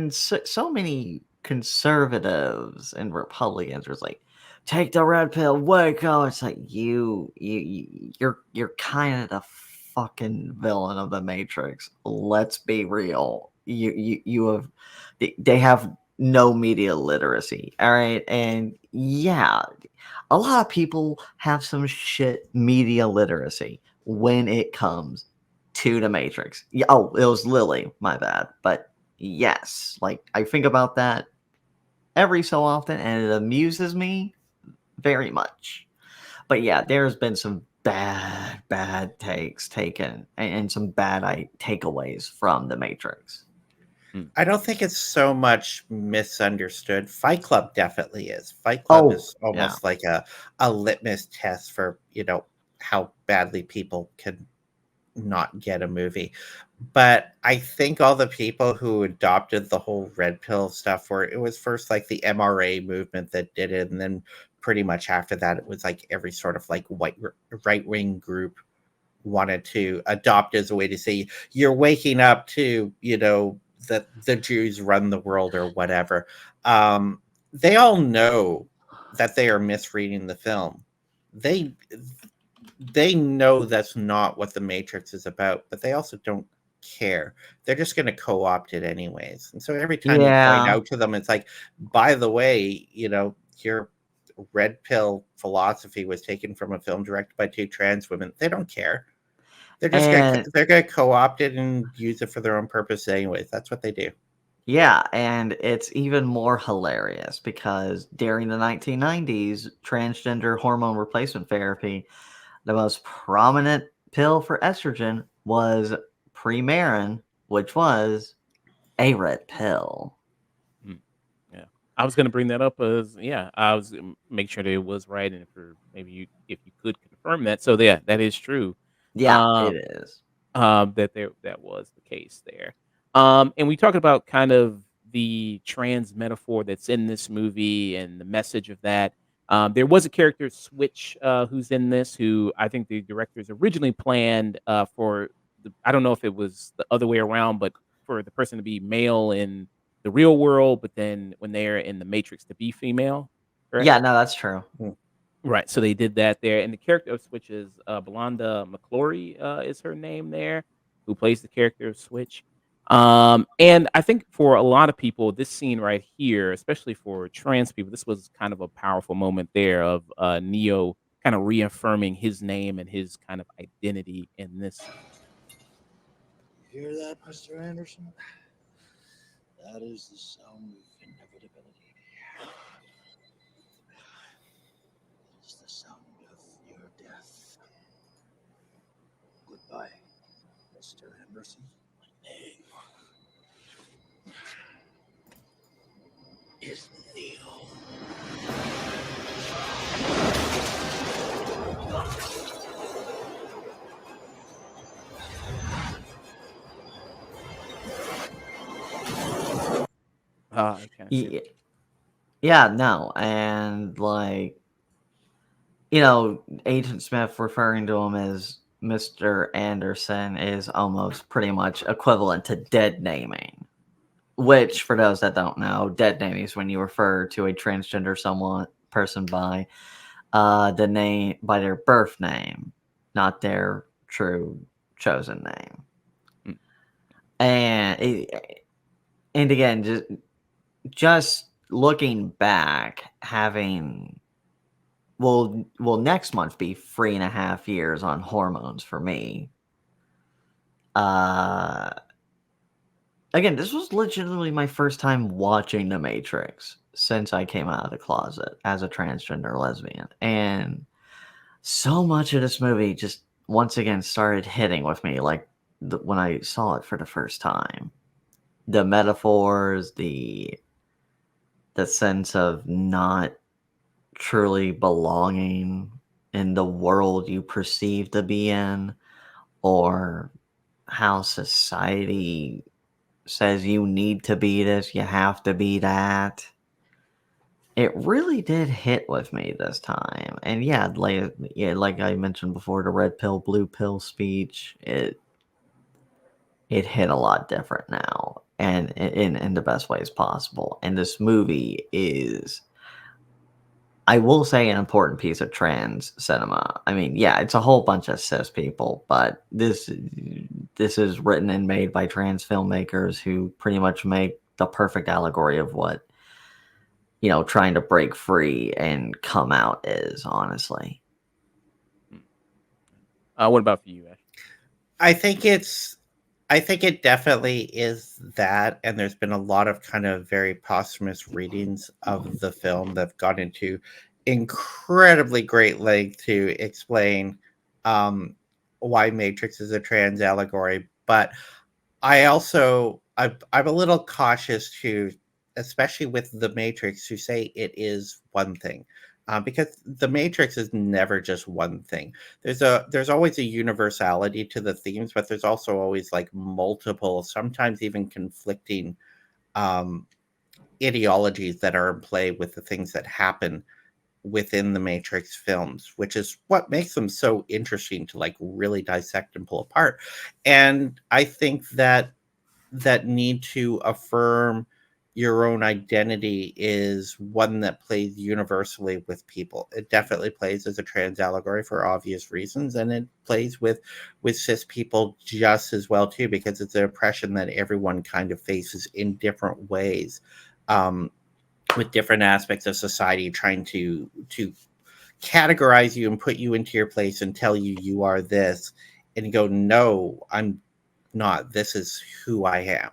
so many conservatives and Republicans are like, take the red pill, wake up. It's like you're kind of the fucking villain of The Matrix. Let's be real. They have no media literacy. All right. And a lot of people have some shit media literacy when it comes to The Matrix. It was Lily, my bad. But yes, I think about that every so often and it amuses me very much. But there's been some bad takes taken and some bad takeaways from The Matrix. I don't think it's so much misunderstood. Fight Club definitely is. Fight Club is yeah. almost like a litmus test for, how badly people can not get a movie. But I think all the people who adopted the whole red pill stuff were, it was first like the MRA movement that did it, and then pretty much after that it was like every sort of like right wing group wanted to adopt as a way to say you're waking up to, that the Jews run the world or whatever. They all know that they are misreading the film. They know that's not what the Matrix is about, but they also don't care. They're just going to co-opt it anyways. And so every time you point out to them, it's like, by the way, your red pill philosophy was taken from a film directed by two trans women. They don't care. They're just they're going to co-opt it and use it for their own purpose anyways. That's what they do. Yeah, and it's even more hilarious because during the 1990s, transgender hormone replacement therapy, the most prominent pill for estrogen was Premarin, which was a red pill. Yeah, I was going to bring that up as I was make sure that it was right, and if you could confirm that. So yeah, that is true. Yeah, it is. That was the case there. And we talked about kind of the trans metaphor that's in this movie and the message of that. There was a character Switch who's in this, who I think the directors originally planned for I don't know if it was the other way around, but for the person to be male in the real world, but then when they're in the Matrix to be female. Correct? Yeah, no, that's true. Right, so they did that there, and the character of Switch is Belanda McClory is her name there, who plays the character of Switch. And I think for a lot of people, this scene right here, especially for trans people, this was kind of a powerful moment there of Neo kind of reaffirming his name and his kind of identity in this scene. You hear that, Mr. Anderson? That is the sound of inevitability. It is the sound of your death. Goodbye, Mr. Anderson. My name is Neo. I kind of see. Yeah, no, and like, Agent Smith referring to him as Mr. Anderson is almost pretty much equivalent to dead naming. Which, for those that don't know, dead naming is when you refer to a transgender person by the name, by their birth name, not their true chosen name. And again, just looking back, having will next month be 3.5 years on hormones for me. Again, this was legitimately my first time watching The Matrix since I came out of the closet as a transgender lesbian. And so much of this movie just once again started hitting with me like when I saw it for the first time. The metaphors, the sense of not truly belonging in the world you perceive to be in, or how society says you need to be this, you have to be that. It really did hit with me this time. And like I mentioned before, the red pill, blue pill speech, it hit a lot different now, and in the best ways possible. And this movie is, I will say, an important piece of trans cinema. I mean, yeah, it's a whole bunch of cis people, but this is written and made by trans filmmakers who pretty much make the perfect allegory of what, trying to break free and come out is, honestly. What about for you, Ash? I think it definitely is that, and there's been a lot of kind of very posthumous readings of the film that have gone into incredibly great length to explain why Matrix is a trans allegory. But I also I'm a little cautious to, especially with the Matrix, to say it is one thing, because the Matrix is never just one thing. There's always a universality to the themes, but there's also always like multiple, sometimes even conflicting um, ideologies that are in play with the things that happen within the Matrix films, which is what makes them so interesting to like really dissect and pull apart. And I think that that need to affirm your own identity is one that plays universally with people. It definitely plays as a trans allegory for obvious reasons, and it plays with cis people just as well too, because it's an oppression that everyone kind of faces in different ways, um, with different aspects of society trying to categorize you and put you into your place and tell you you are this, and you go, no, I'm not. This is who I am,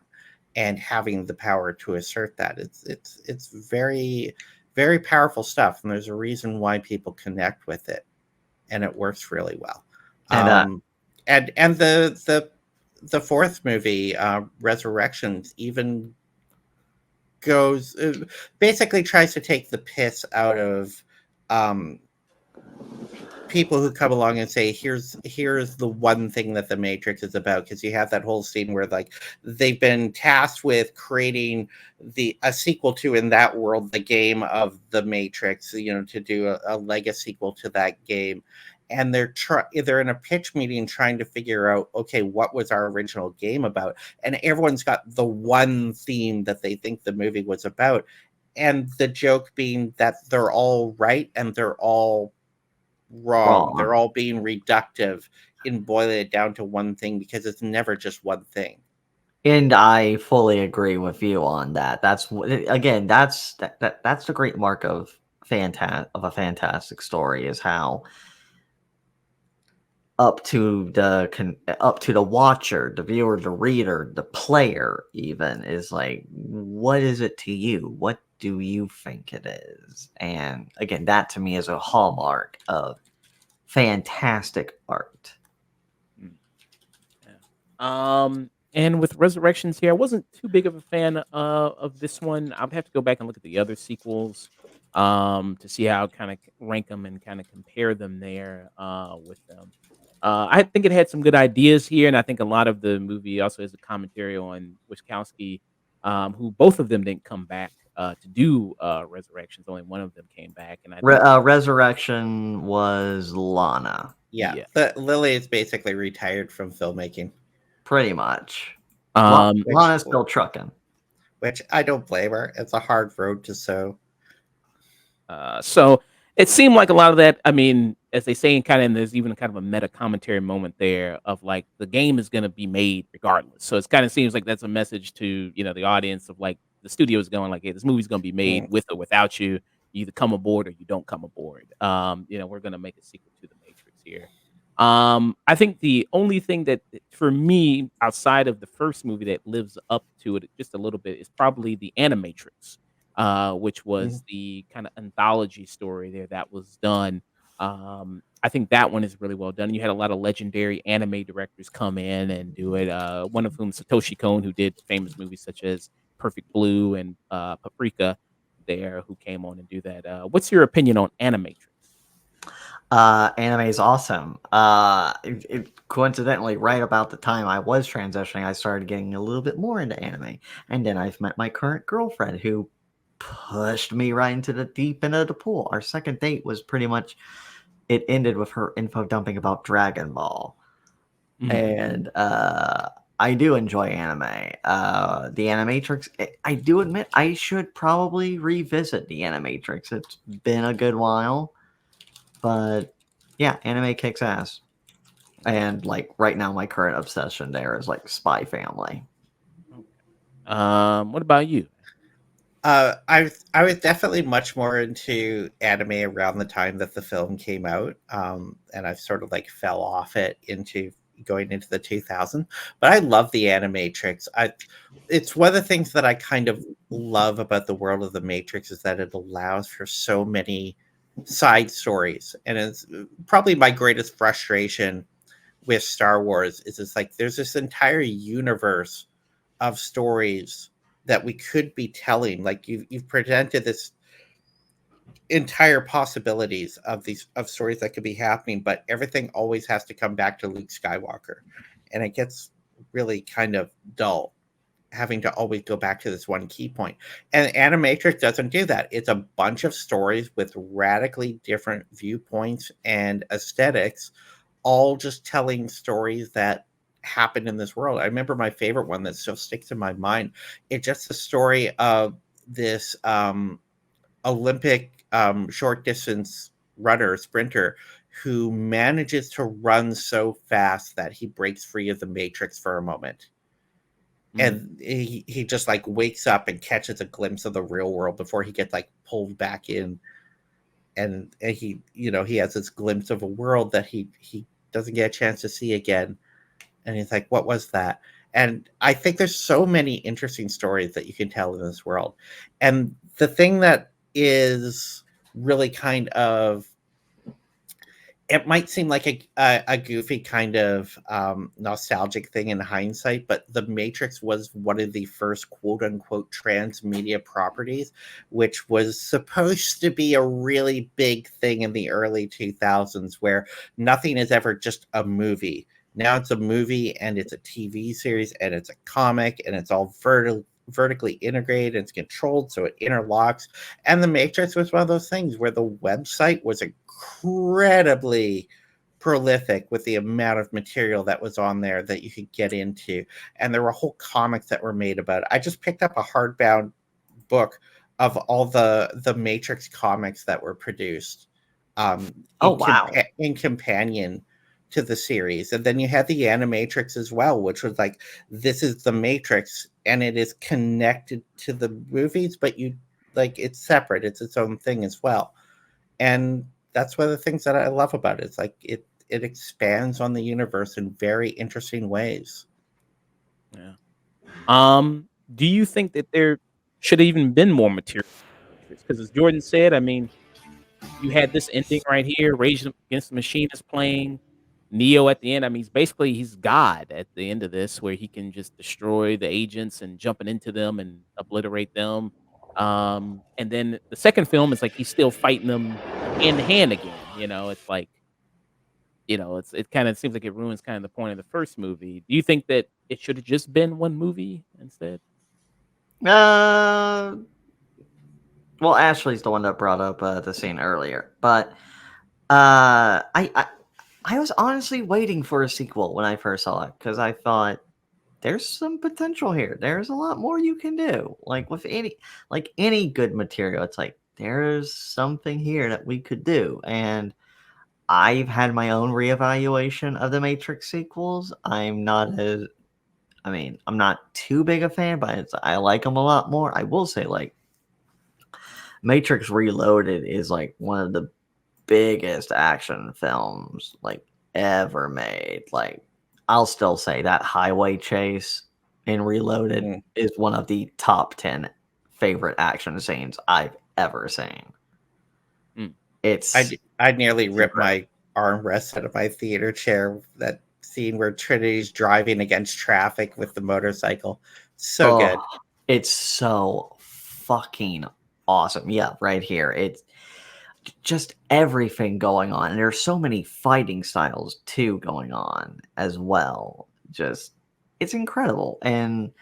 and having the power to assert that, it's very, very powerful stuff, and there's a reason why people connect with it, and it works really well. And And the fourth movie, Resurrections, even goes basically tries to take the piss out of um people who come along and say, here's the one thing that the Matrix is about, because you have that whole scene where like they've been tasked with creating a sequel to, in that world, the game of the Matrix, to do a Lego sequel to that game, and they're in a pitch meeting trying to figure out, okay, what was our original game about, and everyone's got the one theme that they think the movie was about, and the joke being that they're all right and they're all wrong. They're all being reductive in boiling it down to one thing, because it's never just one thing. And I fully agree with you on that. That's again, that's the great mark of a fantastic story, is how up to the watcher, the viewer, the reader, the player, even, is like, what is it to you? What do you think it is? And again, that to me is a hallmark of fantastic art. And with Resurrections here, I wasn't too big of a fan of this one. I'd have to go back and look at the other sequels to see how kind of rank them and kind of compare them there with them. I think it had some good ideas here, and I think a lot of the movie also has a commentary on Wachowski, who both of them didn't come back to do Resurrections. Only one of them came back, and I think Resurrection was Lana, Yeah. But Lily is basically retired from filmmaking, pretty much. um, Lana's still trucking. which I don't blame her. It's a hard road to sow. so it seemed like a lot of that. I mean, as they say, and there's even kind of a meta commentary moment there of like the game is going to be made regardless. So it kind of seems like that's a message to the audience of like the studio is going like, hey, this movie's going to be made with or without you. You either come aboard or you don't come aboard. We're going to make a sequel to the Matrix here. I think the only thing that for me outside of the first movie that lives up to it just a little bit is probably the Animatrix, which was the kind of anthology story there that was done. I think that one is really well done. You had a lot of legendary anime directors come in and do it. One of whom Satoshi Kon, who did famous movies such as Perfect Blue and Paprika, there, who came on and do that. What's your opinion on Animatrix? Anime is awesome. Coincidentally, right about the time I was transitioning, I started getting a little bit more into anime, and then I've met my current girlfriend, who pushed me right into the deep end of the pool. Our second date was pretty much, it ended with her info dumping about Dragon Ball, and I do enjoy anime. The Animatrix, I do admit I should probably revisit the Animatrix. It's been a good while. But yeah, anime kicks ass. And like right now, my current obsession there is like Spy Family. What about you? I was definitely much more into anime around the time that the film came out, and I've sort of like fell off it into going into the 2000s. But I love the Animatrix. It's one of the things that I kind of love about the world of the Matrix, is that it allows for so many side stories, and it's probably my greatest frustration with Star Wars is it's like there's this entire universe of stories that we could be telling. Like you've presented this entire possibilities of these of stories that could be happening, but everything always has to come back to Luke Skywalker, and it gets really kind of dull having to always go back to this one key point. And Animatrix doesn't do that. It's a bunch of stories with radically different viewpoints and aesthetics, all just telling stories that happened in this world. I remember my favorite one that still sticks in my mind. It's just the story of this Olympic short distance runner, sprinter, who manages to run so fast that he breaks free of the matrix for a moment. And he just like wakes up and catches a glimpse of the real world before he gets like pulled back in. And he, you know, he has this glimpse of a world that he doesn't get a chance to see again. And he's like, what was that? And I think there's so many interesting stories that you can tell in this world. And the thing that is really kind of, it might seem like a goofy kind of nostalgic thing in hindsight, but The Matrix was one of the first quote unquote transmedia properties, which was supposed to be a really big thing in the early 2000s, where nothing is ever just a movie. Now it's a movie and it's a TV series and it's a comic and it's all vertically integrated, it's controlled, so it interlocks. And The Matrix was one of those things where the website was incredibly prolific with the amount of material that was on there that you could get into. And there were whole comics that were made about it. I just picked up a hardbound book of all the Matrix comics that were produced in companion to the series. And then you had the Animatrix as well, which was like, this is the Matrix and it is connected to the movies, but you like, it's separate, it's its own thing as well. And that's one of the things that I love about it. It's like it expands on the universe in very interesting ways. Yeah. Do you think that there should have even been more material? Because as Jordan said, I mean, you had this ending right here, Rage Against the Machine is playing. Neo at the end, I mean, he's God at the end of this, where he can just destroy the agents and jumping into them and obliterate them. And then the second film is like he's still fighting them hand to hand again. You know, it's like, you know, it kind of seems like it ruins kind of the point of the first movie. Do you think that it should have just been one movie instead? Well, Ashley's the one that brought up the scene earlier, but I was honestly waiting for a sequel when I first saw it, because I thought there's some potential here. There's a lot more you can do. Like with any good material, it's like there's something here that we could do. And I've had my own reevaluation of the Matrix sequels. I'm not too big a fan, but I like them a lot more. I will say, like, Matrix Reloaded is like one of the biggest action films like ever made. Like, I'll still say that highway chase in Reloaded is one of the top 10 favorite action scenes I've ever seen. It's I nearly ripped my armrest out of my theater chair. That scene where Trinity's driving against traffic with the motorcycle. So good. It's so fucking awesome. Yeah, right here. It's just everything going on. And there's so many fighting styles too going on as well. Just, it's incredible. And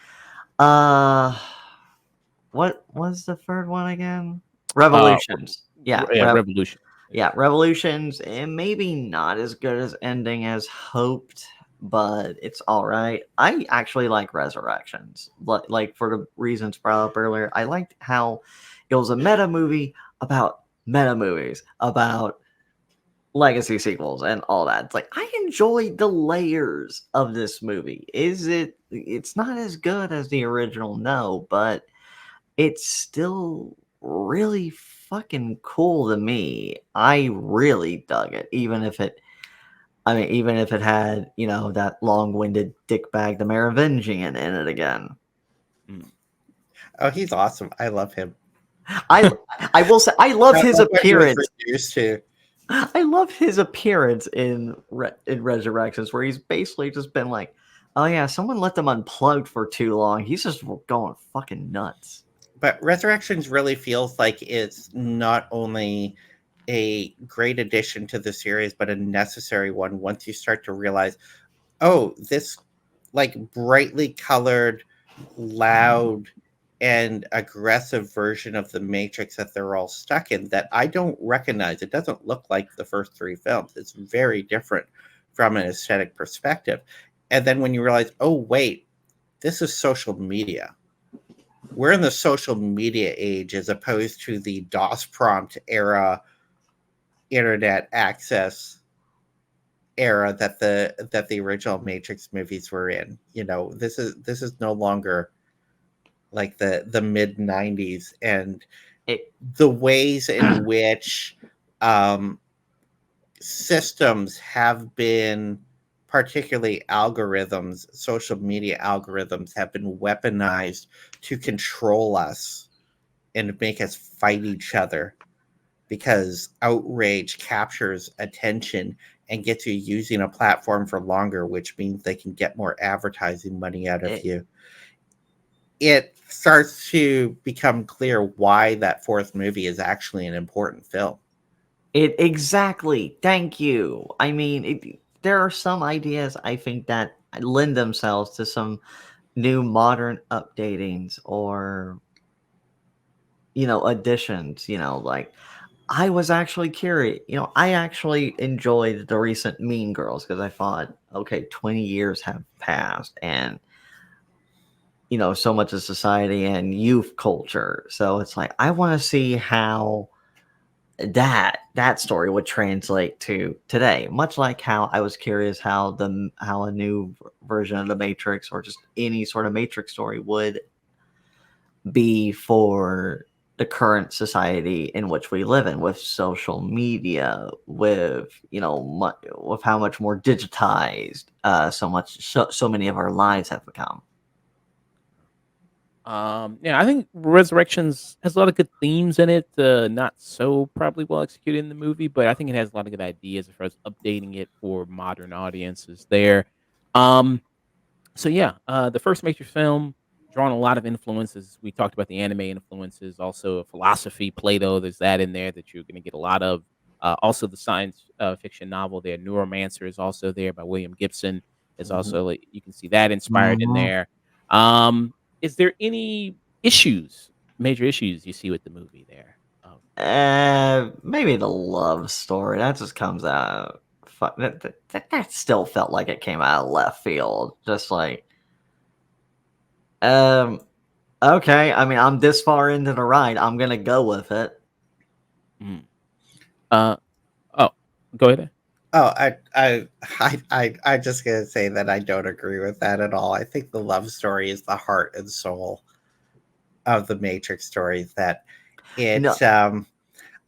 what was the third one again? Revolutions. Revolution. Yeah, Revolutions, and maybe not as good as ending as hoped, but it's all right. I actually like Resurrections, like for the reasons brought up earlier. I liked how it was a meta movie about meta movies, about legacy sequels and all that. It's like, I enjoyed the layers of this movie. It's not as good as the original, no, but it's still really fucking cool to me. I really dug it, even if it had, you know, that long-winded dickbag the Merovingian in it again. Oh, he's awesome. I love him. I will say, I love his appearance. Too. I love his appearance in Resurrections, where he's basically just been like, Oh yeah, someone let them unplugged for too long. He's just going fucking nuts. But Resurrections really feels like it's not only a great addition to the series, but a necessary one once you start to realize, oh, this like brightly colored, loud, and aggressive version of the Matrix that they're all stuck in that I don't recognize. It doesn't look like the first three films. It's very different from an aesthetic perspective. And then when you realize, oh, wait, this is social media. We're in the social media age as opposed to the DOS prompt era internet access era that the original Matrix movies were in. You know, this is no longer like the mid 90s, and the ways in which systems have been, particularly algorithms, social media algorithms, have been weaponized to control us and make us fight each other, because outrage captures attention and gets you using a platform for longer, which means they can get more advertising money out of you. It starts to become clear why that fourth movie is actually an important film. Exactly. Thank you. I mean, there are some ideas I think that lend themselves to some new modern updatings or, additions. Like I was actually curious. I actually enjoyed the recent Mean Girls because I thought, okay, 20 years have passed and, so much of society and youth culture. So it's like, I want to see how that story would translate to today, much like how I was curious how a new version of the Matrix or just any sort of Matrix story would be for the current society in which we live in, with social media, with with how much more digitized so many of our lives have become. Yeah, I think Resurrections has a lot of good themes in it. Not so probably well executed in the movie, but I think it has a lot of good ideas as far as updating it for modern audiences there. Um, so yeah, the first Matrix film drawn a lot of influences. We talked about the anime influences, also philosophy, Plato. There's that in there that you're going to get a lot of. Also, the science fiction novel there, Neuromancer, is also there by William Gibson. Is also like, you can see that inspired in Mhm. there. Is there any major issues you see with the movie there? Maybe the love story that just comes out. That still felt like it came out of left field. Just like, um, okay. I mean, I'm this far into the ride. I'm gonna go with it. Mm. Uh, oh, go ahead. Oh, I just gonna say that I don't agree with that at all. I think the love story is the heart and soul of the Matrix stories. That No, it,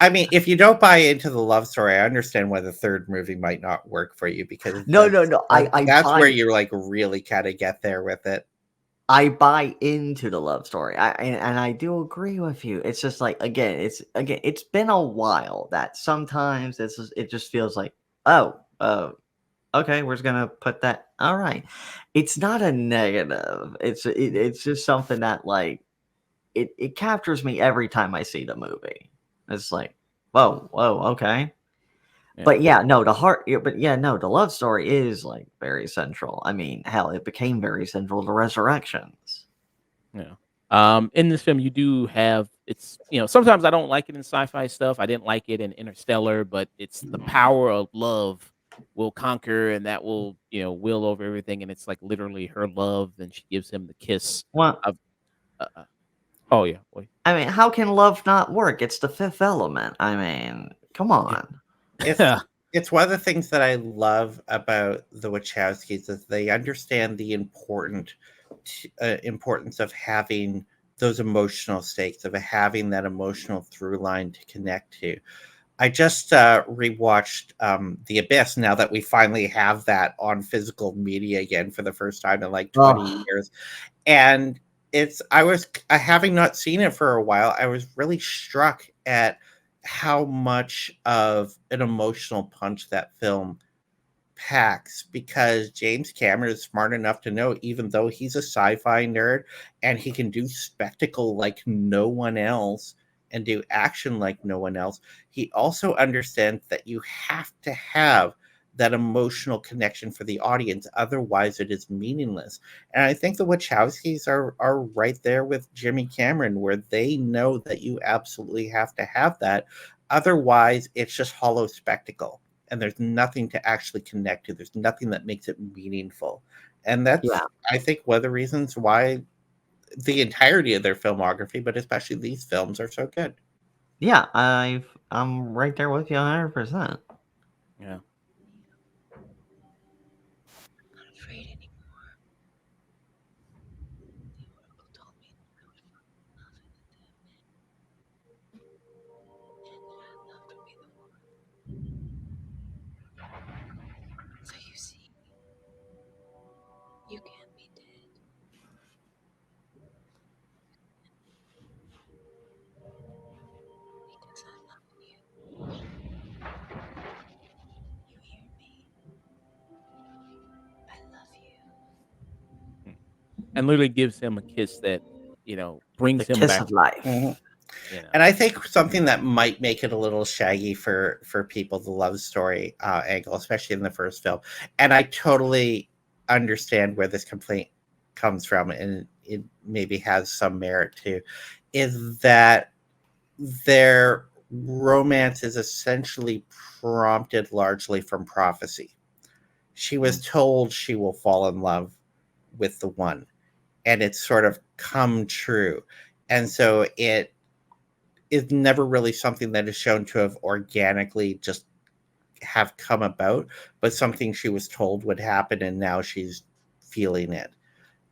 I mean, if you don't buy into the love story, I understand why the third movie might not work for you, because no. that's where you like really kind of get there with it. I buy into the love story. And I do agree with you. It's just like, it's been a while that sometimes it just feels like, oh, okay, we're just gonna put that. All right, it's not a negative. It's just something that like it captures me every time I see the movie. It's like, whoa, okay. Yeah. But yeah, no, the love story is like very central. I mean, hell, it became very central to Resurrections. Yeah. In this film, you do have sometimes I don't like it in sci-fi stuff. I didn't like it in Interstellar, but it's the power of love will conquer, and that will will over everything. And it's like literally her love, and she gives him the kiss Well, of. Oh yeah, wait. I mean, how can love not work? It's the fifth element. I mean, come on. It's it's one of the things that I love about the Wachowskis is they understand the importance of having those emotional stakes, of having that emotional through line to connect to. I just rewatched The Abyss now that we finally have that on physical media again for the first time in like 20 Oh, years. And I having not seen it for a while, I was really struck at how much of an emotional punch that film impacts because James Cameron is smart enough to know, even though he's a sci-fi nerd and he can do spectacle like no one else and do action like no one else, he also understands that you have to have that emotional connection for the audience. Otherwise, it is meaningless. And I think the Wachowskis are right there with Jimmy Cameron, where they know that you absolutely have to have that. Otherwise, it's just hollow spectacle. And there's nothing to actually connect to. There's nothing that makes it meaningful. And that's, Yeah. I think, one of the reasons why the entirety of their filmography, but especially these films, are so good. Yeah, I'm right there with you 100%. Yeah. So you see, you can't be dead. Because I love you. You hear me? I love you. And literally gives him a kiss that, brings The him kiss back. of life. Mhm. You know. And I think something that might make it a little shaggy for people, the love story angle, especially in the first film, and I totally understand where this complaint comes from, and it maybe has some merit too, is that their romance is essentially prompted largely from prophecy. She was told she will fall in love with the one, and it's sort of come true. And so it is never really something that is shown to have organically just have come about, but something she was told would happen, and now she's feeling it.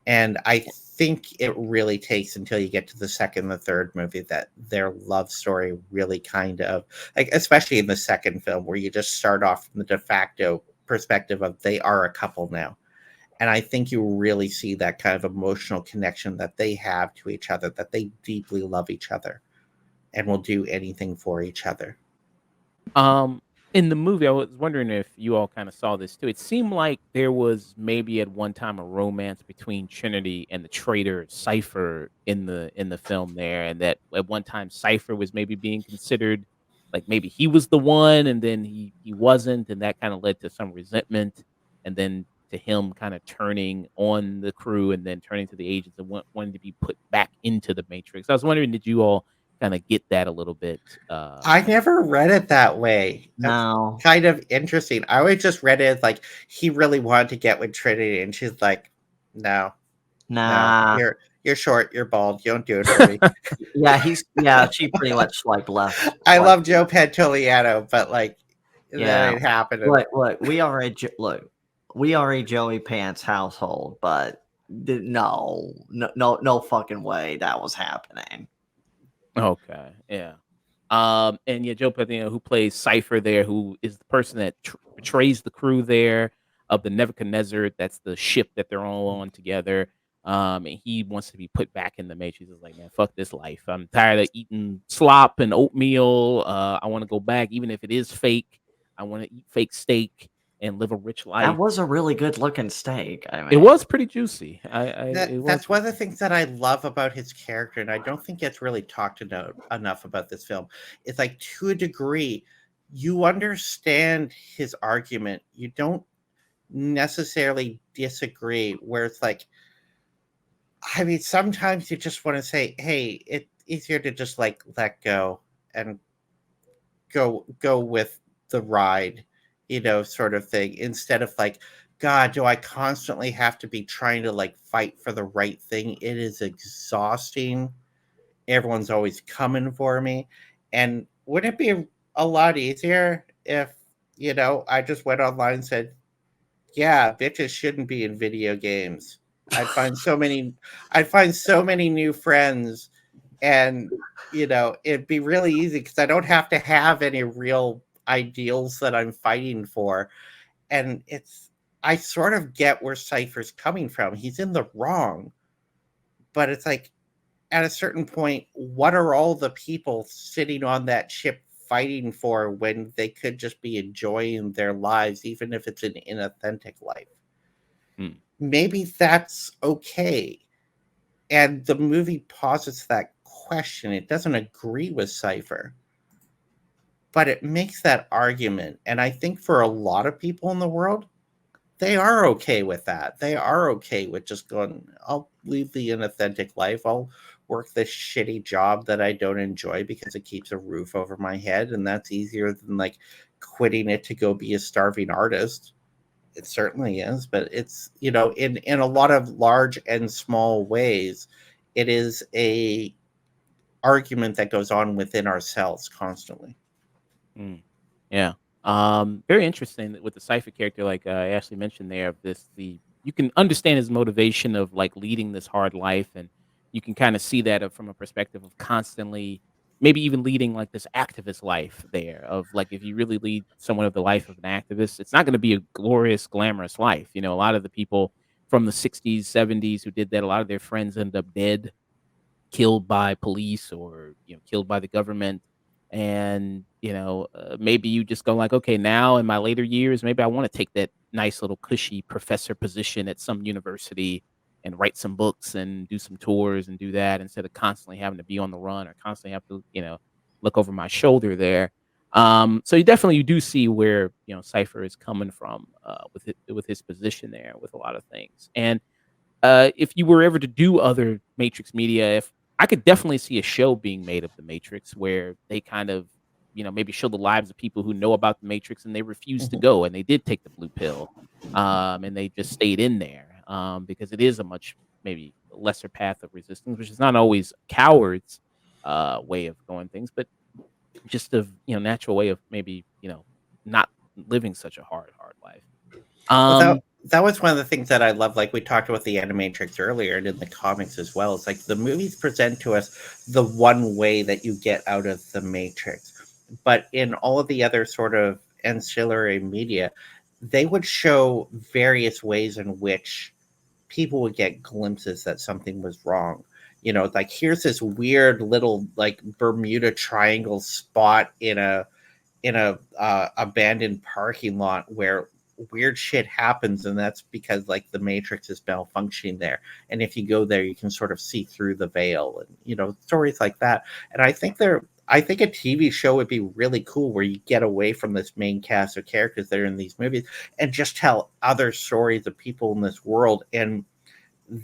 And I think it really takes until you get to the second, the third movie that their love story really kind of, like, especially in the second film, where you just start off from the de facto perspective of they are a couple now. And I think you really see that kind of emotional connection that they have to each other, that they deeply love each other and will do anything for each other. Um, in the movie, I was wondering if you all kind of saw this too. It seemed like there was maybe at one time a romance between Trinity and the traitor Cypher in the film there, and that at one time Cypher was maybe being considered like maybe he was the one, and then he wasn't, and that kind of led to some resentment, and then to him kind of turning on the crew and then turning to the agents and wanting to be put back into the Matrix. I was wondering, did you all kind of get that a little bit? I never read it that way. That's No. kind of interesting. I always just read it as like he really wanted to get with Trinity, and she's like, "No, no, Nah. you're short, you're bald, you don't do it for me." She pretty much like left. I like, love Joe Pantoliano, but like that Yeah. ain't happening. Look, we are a Joey Pants household, but no fucking way that was happening. Okay, yeah. And yeah, Joe Pesci, who plays Cypher there, who is the person that betrays the crew there of the Nebuchadnezzar. That's the ship that they're all on together. And he wants to be put back in the Matrix. He's like, man, fuck this life. I'm tired of eating slop and oatmeal. I want to go back, even if it is fake. I want to eat fake steak and live a rich life. That was a really good looking steak. I mean, It was pretty juicy. That's one of the things that I love about his character, and I don't think it's really talked enough about this film. It's like, to a degree, you understand his argument. You don't necessarily disagree, where it's like, I mean, sometimes you just want to say, hey, it's easier to just like let go and go with the ride, sort of thing, instead of like, God, do I constantly have to be trying to like fight for the right thing? It is exhausting. Everyone's always coming for me. And wouldn't it be a lot easier if, I just went online and said, yeah, bitches shouldn't be in video games. I'd find so many new friends, and it'd be really easy because I don't have to have any real ideals that I'm fighting for. And I sort of get where Cypher's coming from. He's in the wrong, but it's like, at a certain point, what are all the people sitting on that ship fighting for when they could just be enjoying their lives, even if it's an inauthentic life. Hmm. Maybe that's okay. And the movie posits that question. It doesn't agree with Cypher, but it makes that argument. And I think for a lot of people in the world, they are okay with that. They are okay with just going, I'll leave the inauthentic life. I'll work this shitty job that I don't enjoy because it keeps a roof over my head. And that's easier than like quitting it to go be a starving artist. It certainly is, but it's, in a lot of large and small ways, it is a argument that goes on within ourselves constantly. Mm. Yeah. Very interesting with the Cypher character, like Ashley mentioned there. Of this, you can understand his motivation of like leading this hard life, and you can kind of see that from a perspective of constantly, maybe even leading like this activist life. There, of like if you really lead someone of the life of an activist, it's not going to be a glorious, glamorous life. You know, a lot of the people from the '60s, '70s who did that, a lot of their friends end up dead, killed by police, or killed by the government. And maybe you just go like, okay, now in my later years, maybe I want to take that nice little cushy professor position at some university and write some books and do some tours and do that, instead of constantly having to be on the run or constantly have to look over my shoulder there. So you do see where Cypher is coming from with his position there with a lot of things. And if you were ever to do other Matrix media, if I could definitely see a show being made of the Matrix where they kind of, maybe show the lives of people who know about the Matrix and they refused to Mhm. go and they did take the blue pill, and they just stayed in there, because it is a much maybe lesser path of resistance, which is not always cowards' way of going things, but just a natural way of maybe not living such a hard life. Well, Um, that was one of the things that I love. Like we talked about the Animatrix earlier, and in the comics as well. It's like the movies present to us the one way that you get out of the Matrix, but in all of the other sort of ancillary media, they would show various ways in which people would get glimpses that something was wrong. Like here's this weird little like Bermuda Triangle spot in a abandoned parking lot where weird shit happens, and that's because like the Matrix is malfunctioning there, and if you go there you can sort of see through the veil, and stories like that. And I think a TV show would be really cool where you get away from this main cast of characters that are in these movies and just tell other stories of people in this world and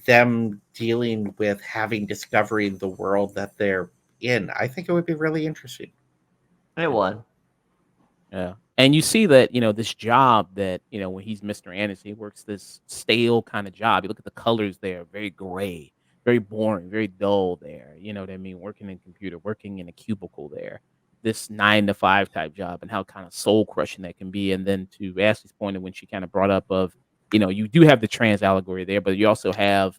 them dealing with having discovering the world that they're in. I think it would be really interesting. It would. Yeah. And you see that, this job that, when he's Mr. Anderson, he works this stale kind of job. You look at the colors there, very gray, very boring, very dull there. You know what I mean? Working in computer, working in a cubicle there. This 9 to 5 type job, and how kind of soul crushing that can be. And then to Ashley's point, when she kind of brought up of, you do have the trans allegory there, but you also have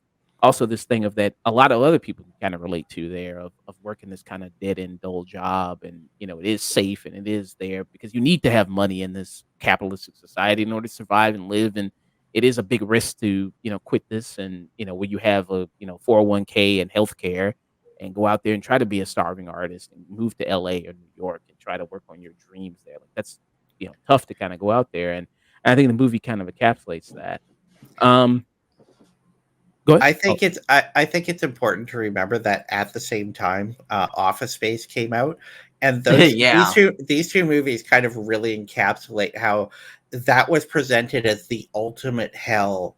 this thing of that a lot of other people can kind of relate to there, of working this kind of dead end dull job. And it is safe and it is there because you need to have money in this capitalistic society in order to survive and live. And it is a big risk to quit this, and where you have a 401k and healthcare, and go out there and try to be a starving artist and move to LA or New York and try to work on your dreams there. Like that's tough to kind of go out there. And I think the movie kind of encapsulates that. um Go ahead. I think it's important to remember that at the same time, Office Space came out, and those Yeah. these two movies kind of really encapsulate how that was presented as the ultimate hell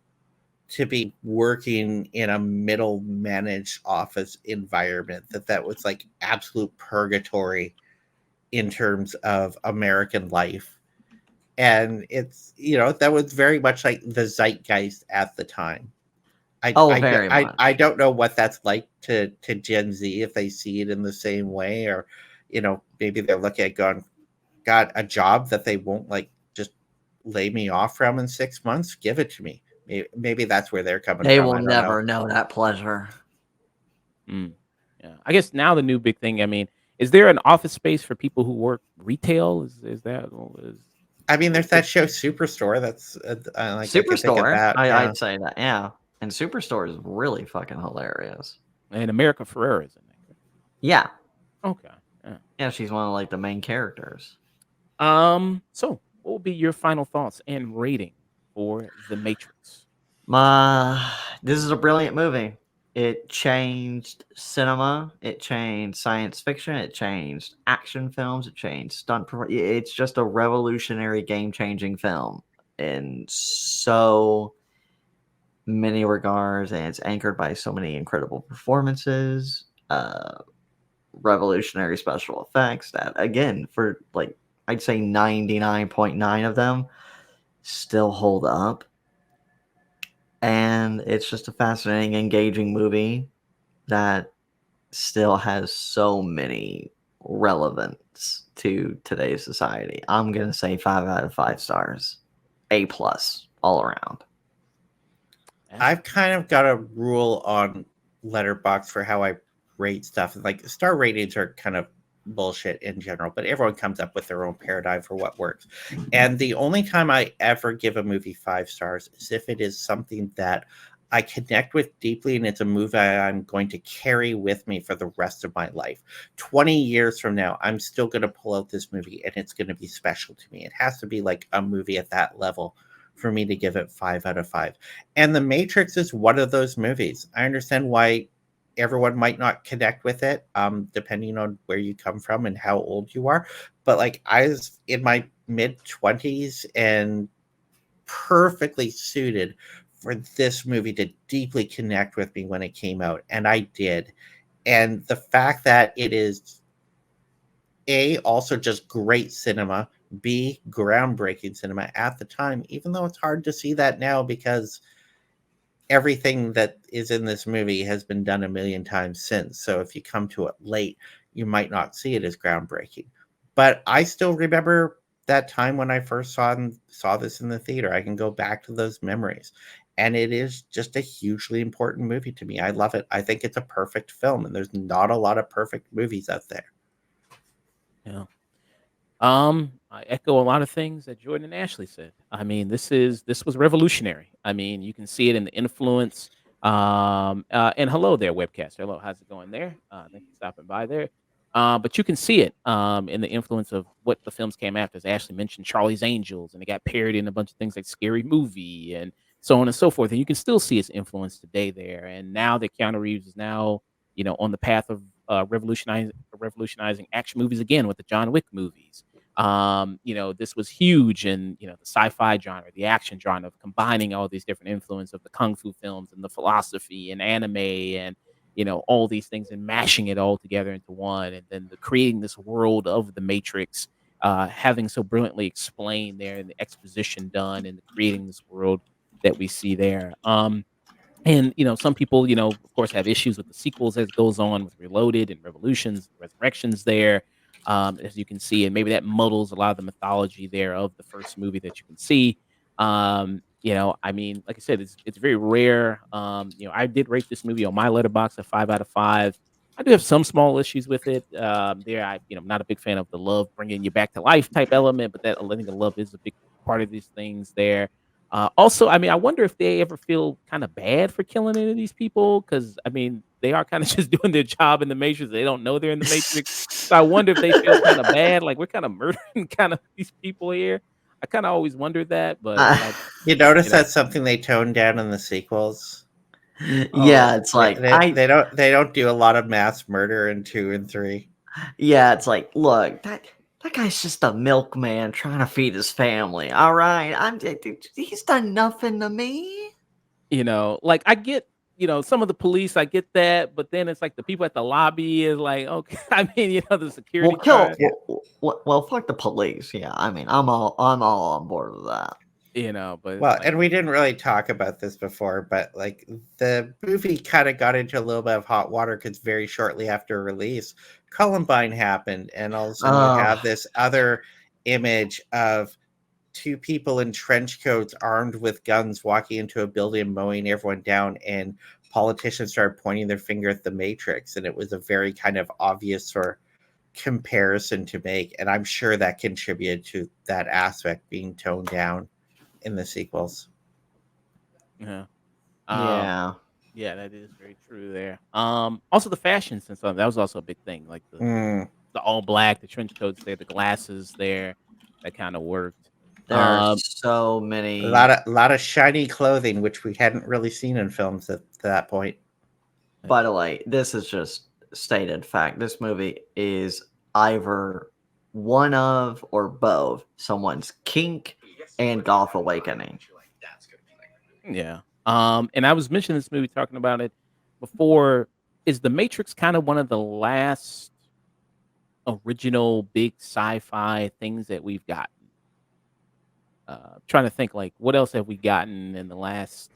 to be working in a middle managed office environment. That was like absolute purgatory in terms of American life, and it's that was very much like the zeitgeist at the time. Oh, very I much. don't know what that's like to Gen Z, if they see it in the same way, or maybe they're looking at going, got a job that they won't like just lay me off from in 6 months. Give it to me. Maybe that's where they're coming They from. will I don't know. never know that pleasure. Mm, yeah. I guess now the new big thing, I mean, is there an office space for people who work retail? Is that is I mean, there's that show Superstore. That's like I could think of Superstore, that. Yeah. I'd say that, yeah. And Superstore is really fucking hilarious. and America Ferrera is in there? Yeah. Okay. Yeah. Yeah, she's one of like the main characters. So what will be your final thoughts and rating for The Matrix? This is a brilliant movie. It changed cinema. It changed science fiction. It changed action films. It changed It's just a revolutionary, game-changing film in so many regards, and it's anchored by so many incredible performances, revolutionary special effects that, again, for like I'd say 99.9 of them still hold up. And it's just a fascinating, engaging movie that still has so many relevance to today's society. I'm gonna say 5 out of 5 stars, A+ all around. I've kind of got a rule on Letterbox for how I rate stuff. Like star ratings are kind of bullshit in general, but everyone comes up with their own paradigm for what works. And the only time I ever give a movie 5 stars is if it is something that I connect with deeply and it's a movie I'm going to carry with me for the rest of my life. 20 years from now, I'm still going to pull out this movie and it's going to be special to me. It has to be like a movie at that level for me to give it 5 out of 5. And The Matrix is one of those movies. I understand why everyone might not connect with it, depending on where you come from and how old you are. But like I was in my mid-20s and perfectly suited for this movie to deeply connect with me when it came out. And I did. And the fact that it is also just great cinema, B, groundbreaking cinema at the time, even though it's hard to see that now because everything that is in this movie has been done a million times since. So if you come to it late, you might not see it as groundbreaking. But I still remember that time when I first saw this in the theater. I can go back to those memories. And it is just a hugely important movie to me. I love it. I think it's a perfect film, and there's not a lot of perfect movies out there. Yeah. I echo a lot of things that Jordan and Ashley said. I mean, this was revolutionary. I mean, you can see it in the influence. And hello there, webcaster. Hello, how's it going there? Thanks for stopping by there. But you can see it in the influence of what the films came after. As Ashley mentioned, Charlie's Angels, and it got parodied in a bunch of things like Scary Movie and so on and so forth. And you can still see its influence today there. And now that Keanu Reeves is now, on the path of revolutionizing action movies again with the John Wick movies. This was huge in, the sci-fi genre, the action genre, of combining all these different influences of the kung fu films and the philosophy and anime and, all these things and mashing it all together into one. And then creating this world of the Matrix, having so brilliantly explained there and the exposition done and creating this world that we see there. And, some people, of course, have issues with the sequels as it goes on with Reloaded and Revolutions, Resurrections there, as you can see. And maybe that muddles a lot of the mythology there of the first movie that you can see. I mean, like I said, it's very rare. I did rate this movie on my letterbox at 5 out of 5. I do have some small issues with it. I'm not a big fan of the love bringing you back to life type element, but that I think the love is a big part of these things there. Also, I mean, I wonder if they ever feel kind of bad for killing any of these people because, I mean, they are kind of just doing their job in the Matrix. They don't know they're in the Matrix. So I wonder if they feel kind of bad, like we're kind of murdering kind of these people here. I kind of always wondered that, but You notice you know, that's something they toned down in the sequels. Yeah, it's They, like they don't do a lot of mass murder in 2 and 3. yeah, it's like, look, that guy's just a milkman trying to feed his family. All right, he's done nothing to me. like I get, some of the police, I get that, but then it's like the people at the lobby is like, okay, I mean, the security guard, Well, fuck the police. Yeah, I mean, I'm all on board with that. but it's Well, like, and we didn't really talk about this before, but like the movie kind of got into a little bit of hot water because very shortly after release, Columbine happened, and all of a sudden you have this other image of 2 people in trench coats armed with guns walking into a building, mowing everyone down, and politicians started pointing their finger at the Matrix, and it was a very kind of obvious sort of comparison to make, and I'm sure that contributed to that aspect being toned down in the sequels. yeah. Yeah. Yeah, that is very true there. Also the fashion sense of that was also a big thing. Like the the all black, the trench coats there, the glasses there, that kind of worked. There are Um, so A many. lot of shiny clothing, which we hadn't really seen in films at that point. By the way, this is just stated fact. This movie is either one of or both someone's kink and goth awakening. yeah. And I was mentioning this movie, talking about it before. Is The Matrix kind of one of the last original big sci-fi things that we've gotten? Trying to think, like, what else have we gotten in the last,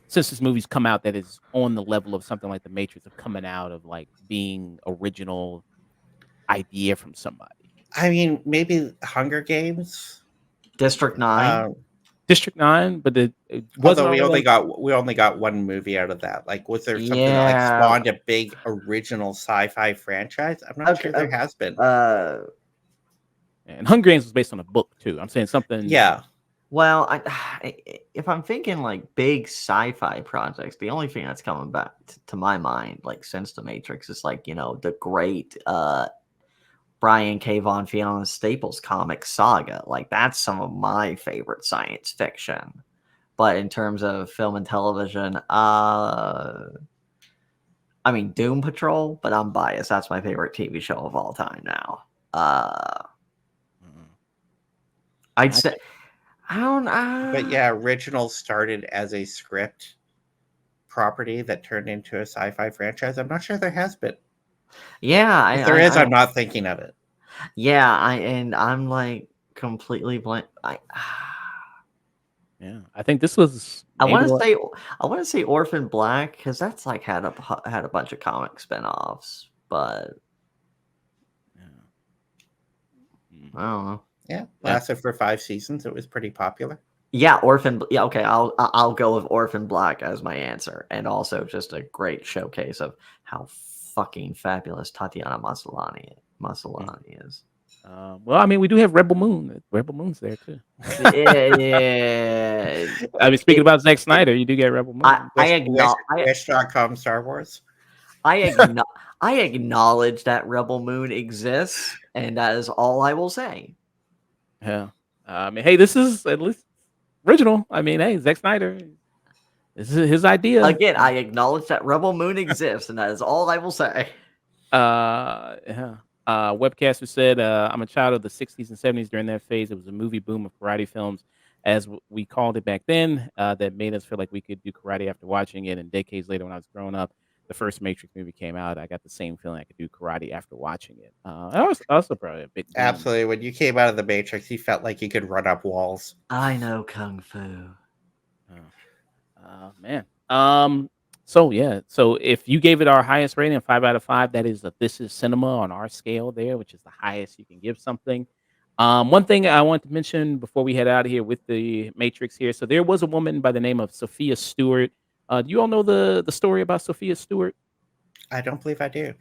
since this movie's come out, that is on the level of something like The Matrix, of coming out of like being original idea from somebody. I mean, maybe Hunger Games. District 9. Um, District 9, but it wasn't although all we only got one movie out of that. Like, was there something that like Yeah. spawned a big original sci-fi franchise? I'm not sure there has been. and Hunger Games was based on a book too. I'm saying something. Yeah. Well, if I'm thinking like big sci-fi projects, the only thing that's coming back to my mind, like since The Matrix, is like, you know, the great Brian K. Vaughan Fiona Staples comic Saga. Like, that's some of my favorite science fiction. But in terms of film and television, I mean, Doom Patrol, but I'm biased. That's my favorite TV show of all time now. I'd say, I don't know. But yeah, Original started as a script property that turned into a sci-fi franchise. I'm not sure there has been. Yeah, If there is, I'm not thinking of it. Yeah, I'm like completely blank. Yeah, I think this was. I maybe want to say Orphan Black, because that's like had a bunch of comic spinoffs, but I don't know. Yeah, lasted for 5 seasons. It was pretty popular. Yeah, Yeah, okay. I'll go with Orphan Black as my answer, and also just a great showcase of how fucking fabulous Tatiana Maslany is. Well, I mean, we do have Rebel Moon. Rebel Moon's there too. Yeah. I mean, speaking about Zack Snyder, you do get Rebel Moon. Wish.com Star Wars. I acknowledge that Rebel Moon exists, and that is all I will say. Yeah. I mean, hey, this is at least original. I mean, hey, Zack Snyder. This is his idea. Again, I acknowledge that Rebel Moon exists, and that is all I will say. Yeah. Webcaster said, I'm a child of the 60s and 70s. During that phase, it was a movie boom of karate films, as we called it back then, that made us feel like we could do karate after watching it. And decades later, when I was growing up, the first Matrix movie came out. I got the same feeling I could do karate after watching it. I was also probably a big boom. Absolutely. When you came out of the Matrix, you felt like you could run up walls. I know Kung Fu. Man. So yeah. So if you gave it our highest rating, 5 out of 5, that is this is cinema on our scale there, which is the highest you can give something. One thing I want to mention before we head out of here with the Matrix here. So there was a woman by the name of Sophia Stewart. Do you all know the story about Sophia Stewart? I don't believe I do.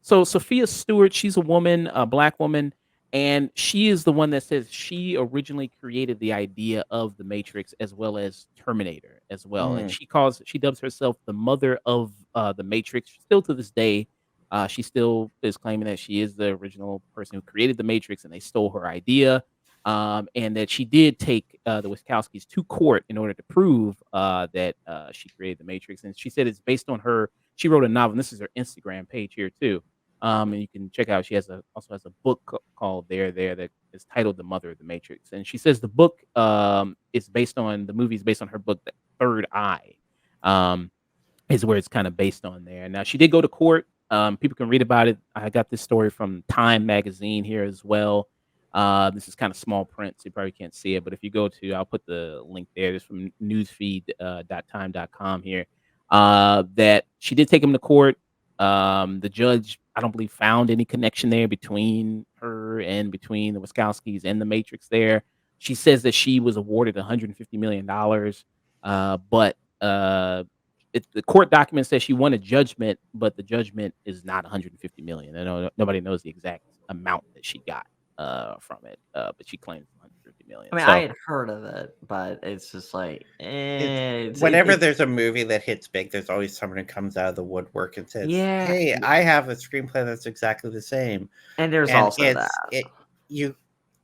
So Sophia Stewart, she's a woman, a black woman, and she is the one that says she originally created the idea of the Matrix as well as Terminator as well. And she dubs herself the mother of the Matrix. Still to this day, she still is claiming that she is the original person who created the Matrix and they stole her idea. And that she did take the Wachowskis to court in order to prove that she created the Matrix. And she said it's based on her. She wrote a novel. And this is her Instagram page here too. And you can check out. She also has a book called There that is titled The Mother of the Matrix. And she says the book is based on the movie is based on her book The Third Eye. Is where it's kind of based on there. Now she did go to court. People can read about it. I got this story from Time magazine here as well. This is kind of small print, so you probably can't see it. But if you go to, I'll put the link there. It's from newsfeed.time.com here. That she did take him to court. The judge, I don't believe, found any connection there between her and between the Wachowskis and the Matrix there. She says that she was awarded $150 million. But the court document says she won a judgment, but the judgment is not $150 million. Nobody knows the exact amount that she got from it, but she claims $150 million. I mean, So I had heard of it, but it's just like, Whenever there's a movie that hits big, there's always someone who comes out of the woodwork and says, yeah, "Hey, I have a screenplay that's exactly the same." and there's And also that. you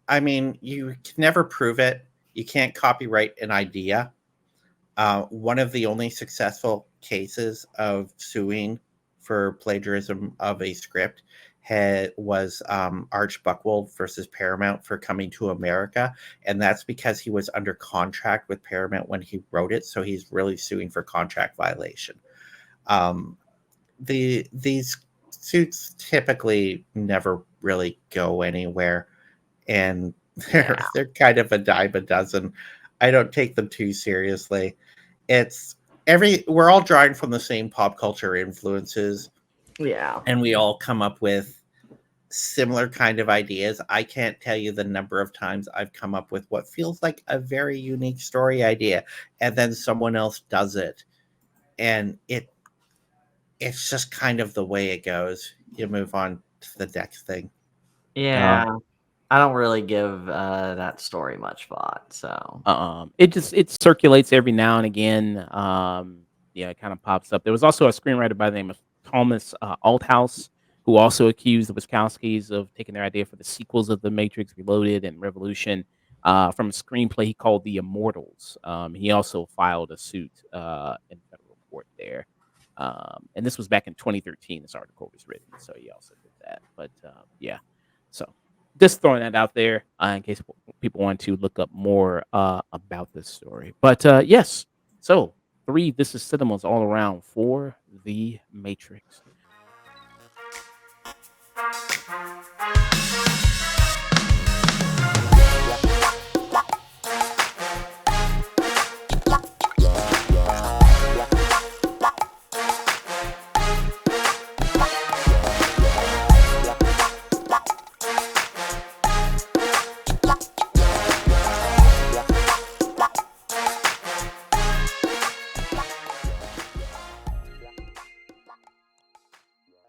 I mean, you can never prove it. You can't copyright an idea. One of the only successful cases of suing for plagiarism of a script was Arch Buchwald versus Paramount for Coming to America, and that's because he was under contract with Paramount when he wrote it, so he's really suing for contract violation. These suits typically never really go anywhere, and they're kind of a dime a dozen. I don't take them too seriously. It's we're all drawing from the same pop culture influences, Yeah. and we all come up with similar kind of ideas. I can't tell you the number of times I've come up with what feels like a very unique story idea, and then someone else does it, and it's just kind of the way it goes. You move on to the next thing. Yeah. I don't really give that story much thought. So it circulates every now and again. Yeah, it kind of pops up. There was also a screenwriter by the name of Thomas Althouse who also accused the Wachowskis of taking their idea for the sequels of The Matrix Reloaded and Revolution from a screenplay he called The Immortals. He also filed a suit in federal court there. And this was back in 2013. This article was written, so he also did that. But yeah, so just throwing that out there in case people want to look up more about this story. But yes, so 3, this is cinemas all around for The Matrix.